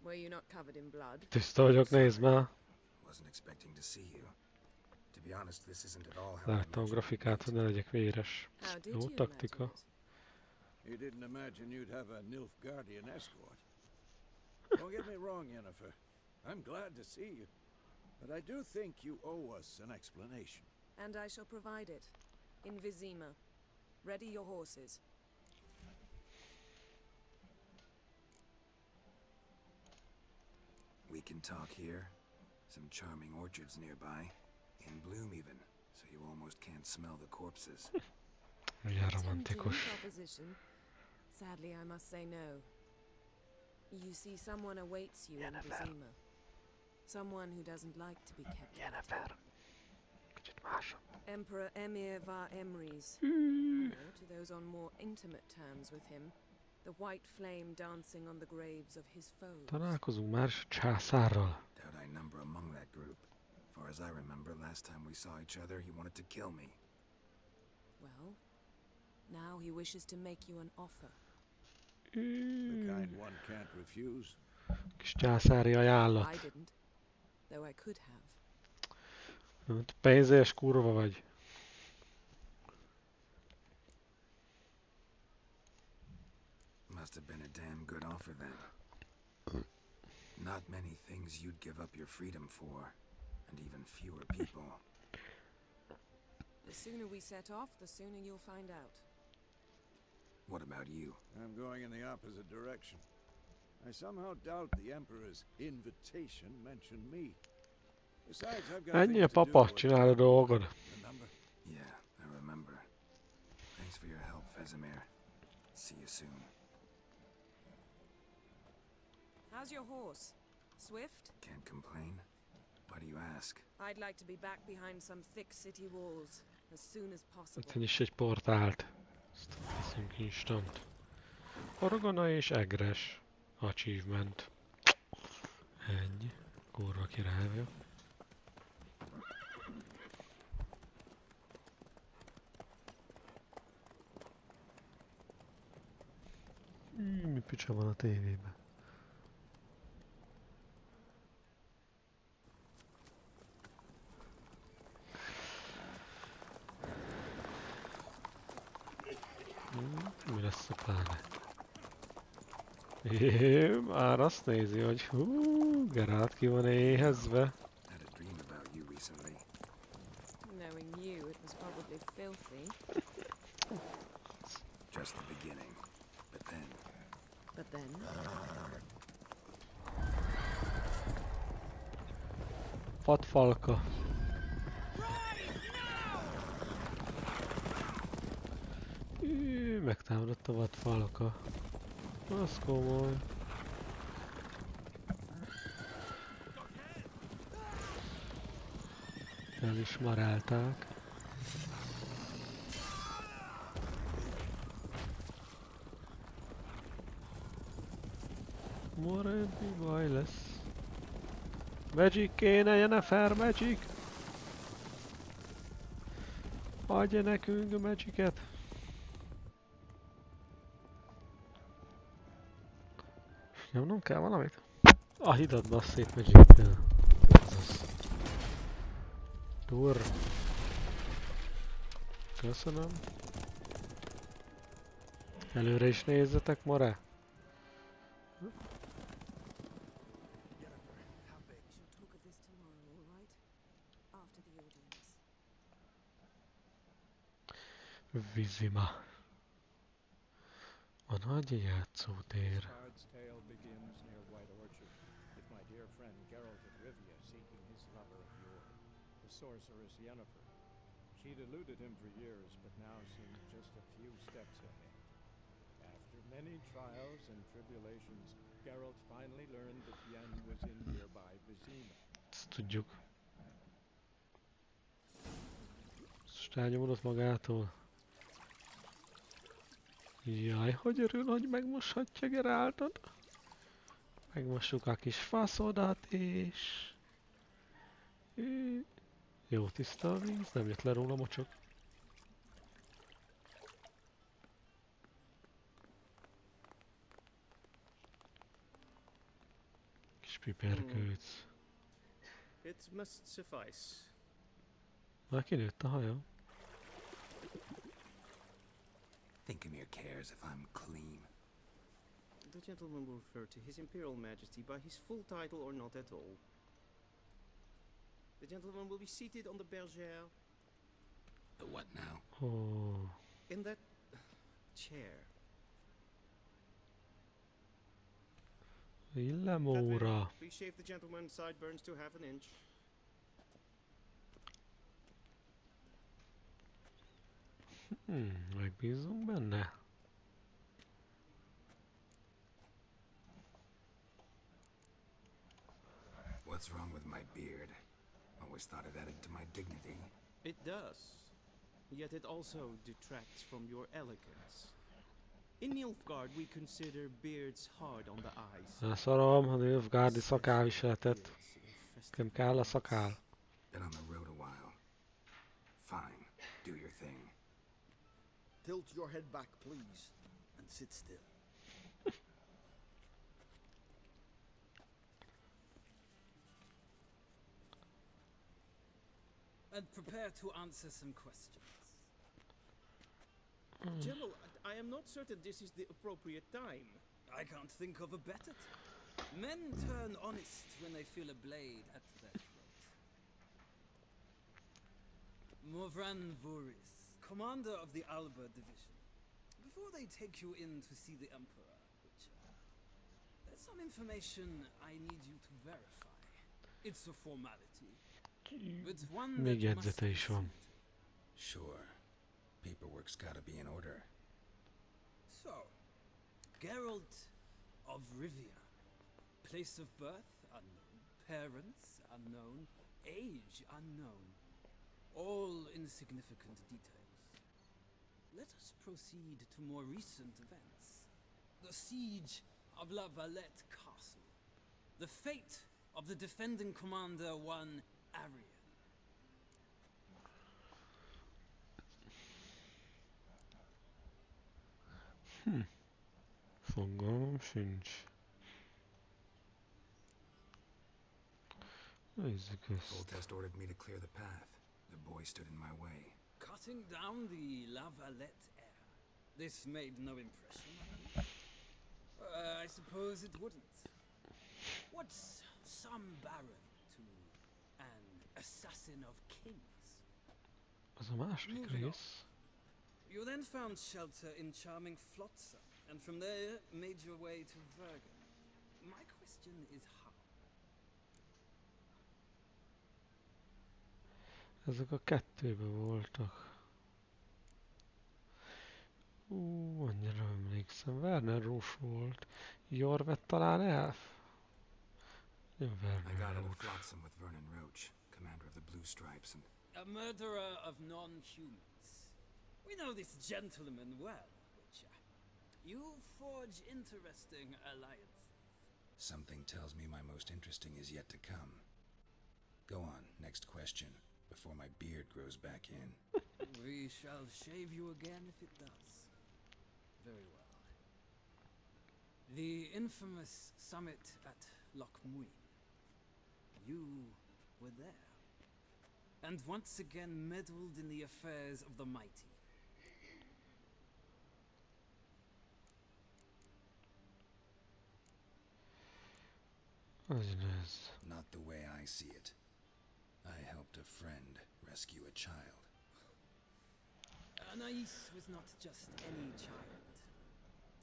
Were you not covered in blood? Tiszta vagyok, nézd már. Wasn't expecting to see you. To be honest, this isn't at all how I Láttam a grafikát, hogy ne legyek véres. Jó taktika. You didn't imagine you'd have a Nilfgaardian escort. Don't get me wrong, Yennefer. I'm glad to see you. But I do think you owe us an explanation. And I shall provide it. In Vizima. Ready your horses. We can talk here. Some charming orchards nearby. In bloom even, so you almost can't smell the corpses. Milyen romantikus. Proposition. Sadly, I must say no. You see, someone awaits you in Vizima. Someone who doesn't like to be kept waiting. Emperor Emir var Emrys. Or, to those on more intimate terms with him, the white flame dancing on the graves of his foes. Találkozunk már császárral. Doubt I number among that group. Far as I remember, last time we saw each other, he wanted to kill me. Well, now he wishes to make you an offer. The kind one can't refuse. Kis császári ajánlat. I didn't, though I could have. Pénzés kurva vagy. Must have been a damn good offer then. Not many things you'd give up your freedom for, and even fewer people. The sooner we set off, the sooner you'll find out. What about you? I'm going in the opposite direction. I somehow doubt the Emperor's invitation mentioned me. Besides, I've got Ennyi a things to do. papa, csinál a dolgod. Remember? Yeah, I remember. Thanks for your help, Vesemir. See you soon. How's your horse? Swift? Can't complain. Why do you ask? I'd like to be back behind some thick city walls as soon as possible. Itt is egy portált. Ezt teszünk instant. Orgona és Egres. Achievement. Ennyi. Kurva király. Mi picsa van a tévében? Mi lesz a pláne? Már azt nézi, hogy hú, Geralt ki van éhezve. Knowing you, it was probably filthy. Just the beginning. But then... But then? Vadfalka. Megtámadott a vadfalka. Az komoly. El is marálták. Moredni baj lesz. Magic kéne, Yennefer, Magic! Adja nekünk a Magicet! Nyomnom kell valamit? A hidat basszét Magic-tel. Azaz. Dur. Köszönöm. Előre is nézzetek, more! Vizima. A nagy játszótér. Bard's tale begins near White Orchard, with my dear friend Geralt of Rivia seeking his lover of yore, the sorceress Yennefer. She'd eluded him for years, but now seemed just a few steps ahead. After many trials and tribulations, Geralt finally learned that Yen was in nearby Vizima. Ezt tudjuk. Most elnyomodott magától. Jaj, hogy örül, hogy megmoshatja Geraltot. Megmossuk a kis faszodat és... Jó tiszta a víz, nem jött le róla mocsok. Kis piperkőc. It must suffice. Már kinőtt a haja. Thinkamere cares if I'm clean. The gentleman will refer to His Imperial Majesty by his full title or not at all. The gentleman will be seated on the bergère. The what now? Oh. In that chair. Villemóra. Please shave the gentleman's sideburns to half an inch. Megbízunk benne? What's wrong with my beard? Always thought it added to my dignity. It does. Yet it also detracts from your elegance. In Nilfgaard we consider beards hard on the eyes. Leszarom a Nilfgaardi szakálviseletet. Nekem kell a szakál. Been on the road a while. Fine, do your thing. Tilt your head back, please, and sit still. And prepare to answer some questions. General, I am not certain this is the appropriate time. I can't think of a better time. Men turn honest when they feel a blade at their throat. Morvran Voris, commander of the Alba Division. Before they take you in to see the Emperor, there's some information I need you to verify. It's a formality. But one Még that must jegyzete is van. Sure. Paperwork's gotta be in order. So, Geralt of Rivia. Place of birth unknown. Parents unknown. Age unknown. All insignificant details. Let us proceed to more recent events. The siege of La Valette Castle. The fate of the defending commander, one Arian. Fogalmam sincs. Nézzük ezt. Voltest ordered me to clear the path. The boy stood in my way. Cutting down the La Valette heir. This made no impression. I suppose it wouldn't. What's some baron to an assassin of kings? Az a második rész. You then found shelter in charming Flotsam, and from there made your way to Vergen. My question is how? Ezek a kettőben voltak. Annyira emlékszem. Werner Roche volt. Jorvet talán elf? Nem I Werner got out of Roche. Flotsam with Vernon Roach, commander of the Blue Stripes, and A murderer of non-humans. We know this gentleman well, Witcher. You forge interesting alliances. something tells me my most interesting is yet to come. Go on, next question, before my beard grows back in. We shall shave you again if it does. Very well. The infamous summit at Loch Muin. You were there. And once again meddled in the affairs of the mighty. Not the way I see it. I helped a friend rescue a child. Anais was not just any child.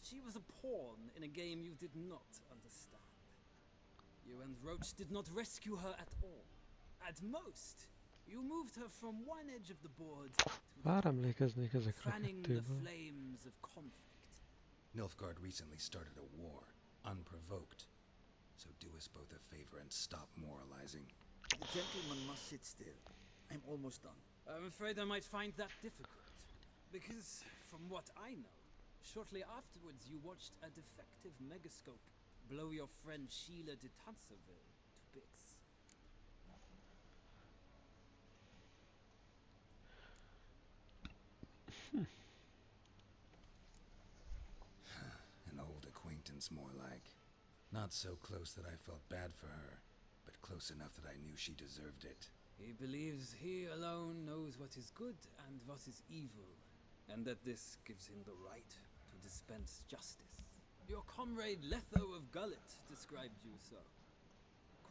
She was a pawn in a game you did not understand. You and Roach did not rescue her at all. At most, you moved her from one edge of the board to Bár emlékeznék ezekre a fanning the kettőből. flames of conflict. Nilfgaard recently started a war, unprovoked. So do us both a favor and stop moralizing. The gentleman must sit still. I'm almost done. I'm afraid I might find that difficult. Because, from what I know, shortly afterwards you watched a defective megascope blow your friend Sheila de Tanserville to bits. An old acquaintance, more like. Not so close that I felt bad for her, but close enough that I knew she deserved it. He believes he alone knows what is good and what is evil, and that this gives him the right to dispense justice. Your comrade Letho of Gullet described you so.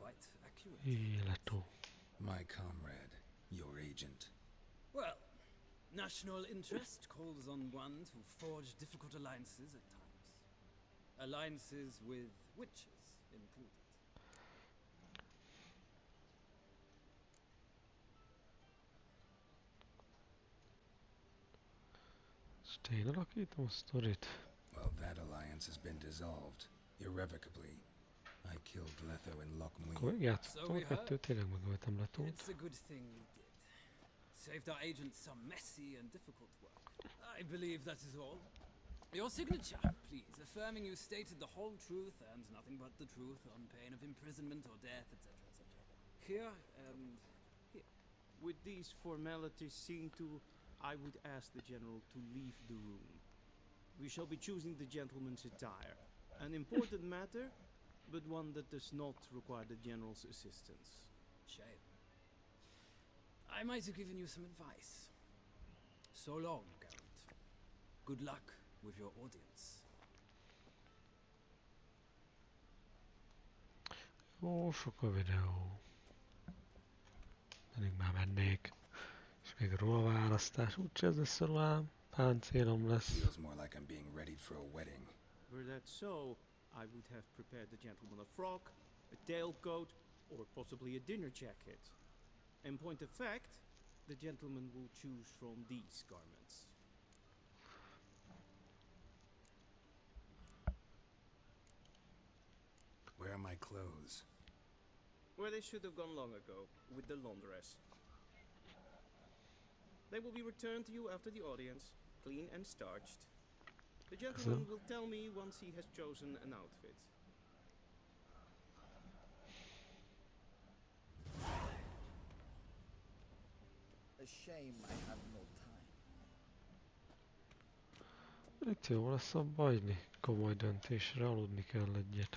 Quite accurate. Leto. My comrade, your agent. Well, national interest calls on one to forge difficult alliances at times. Alliances with witches included. Most én alakítom a sztorit. Well, that alliance has been dissolved, irrevocably. I killed Letho in Loch Akkor Muir. játszottam a kettőt, tényleg megöltem Letót. It's a good thing you did. Saved our agent some messy and difficult work. I believe that is all. Your signature, please, affirming you stated the whole truth and nothing but the truth on pain of imprisonment or death, etc., etc. Here and here. With these formalities seen to, I would ask the general to leave the room. We shall be choosing the gentleman's attire. An important matter, but one that does not require the general's assistance. Shame. I might have given you some advice. So long, Geralt. Good luck with your audience. Ó, sok a videó. Pedig már mennék. És még ruhaválasztás. Úgyse ez lesz a ruhám. Páncélom lesz. Feels more like I'm being readied for a wedding. Were that so, I would have prepared the gentleman a frock, a tailcoat, or possibly a dinner jacket. In point of fact, the gentleman will choose from these garments. Where are my clothes? Where they should have gone long ago, with the laundress. They will be returned to you after the audience, clean and starched. The gentleman will tell me once he has chosen an outfit. A shame I have no time. Itt jó lesz abba hagyni. Komoly döntésre aludni kell egyet.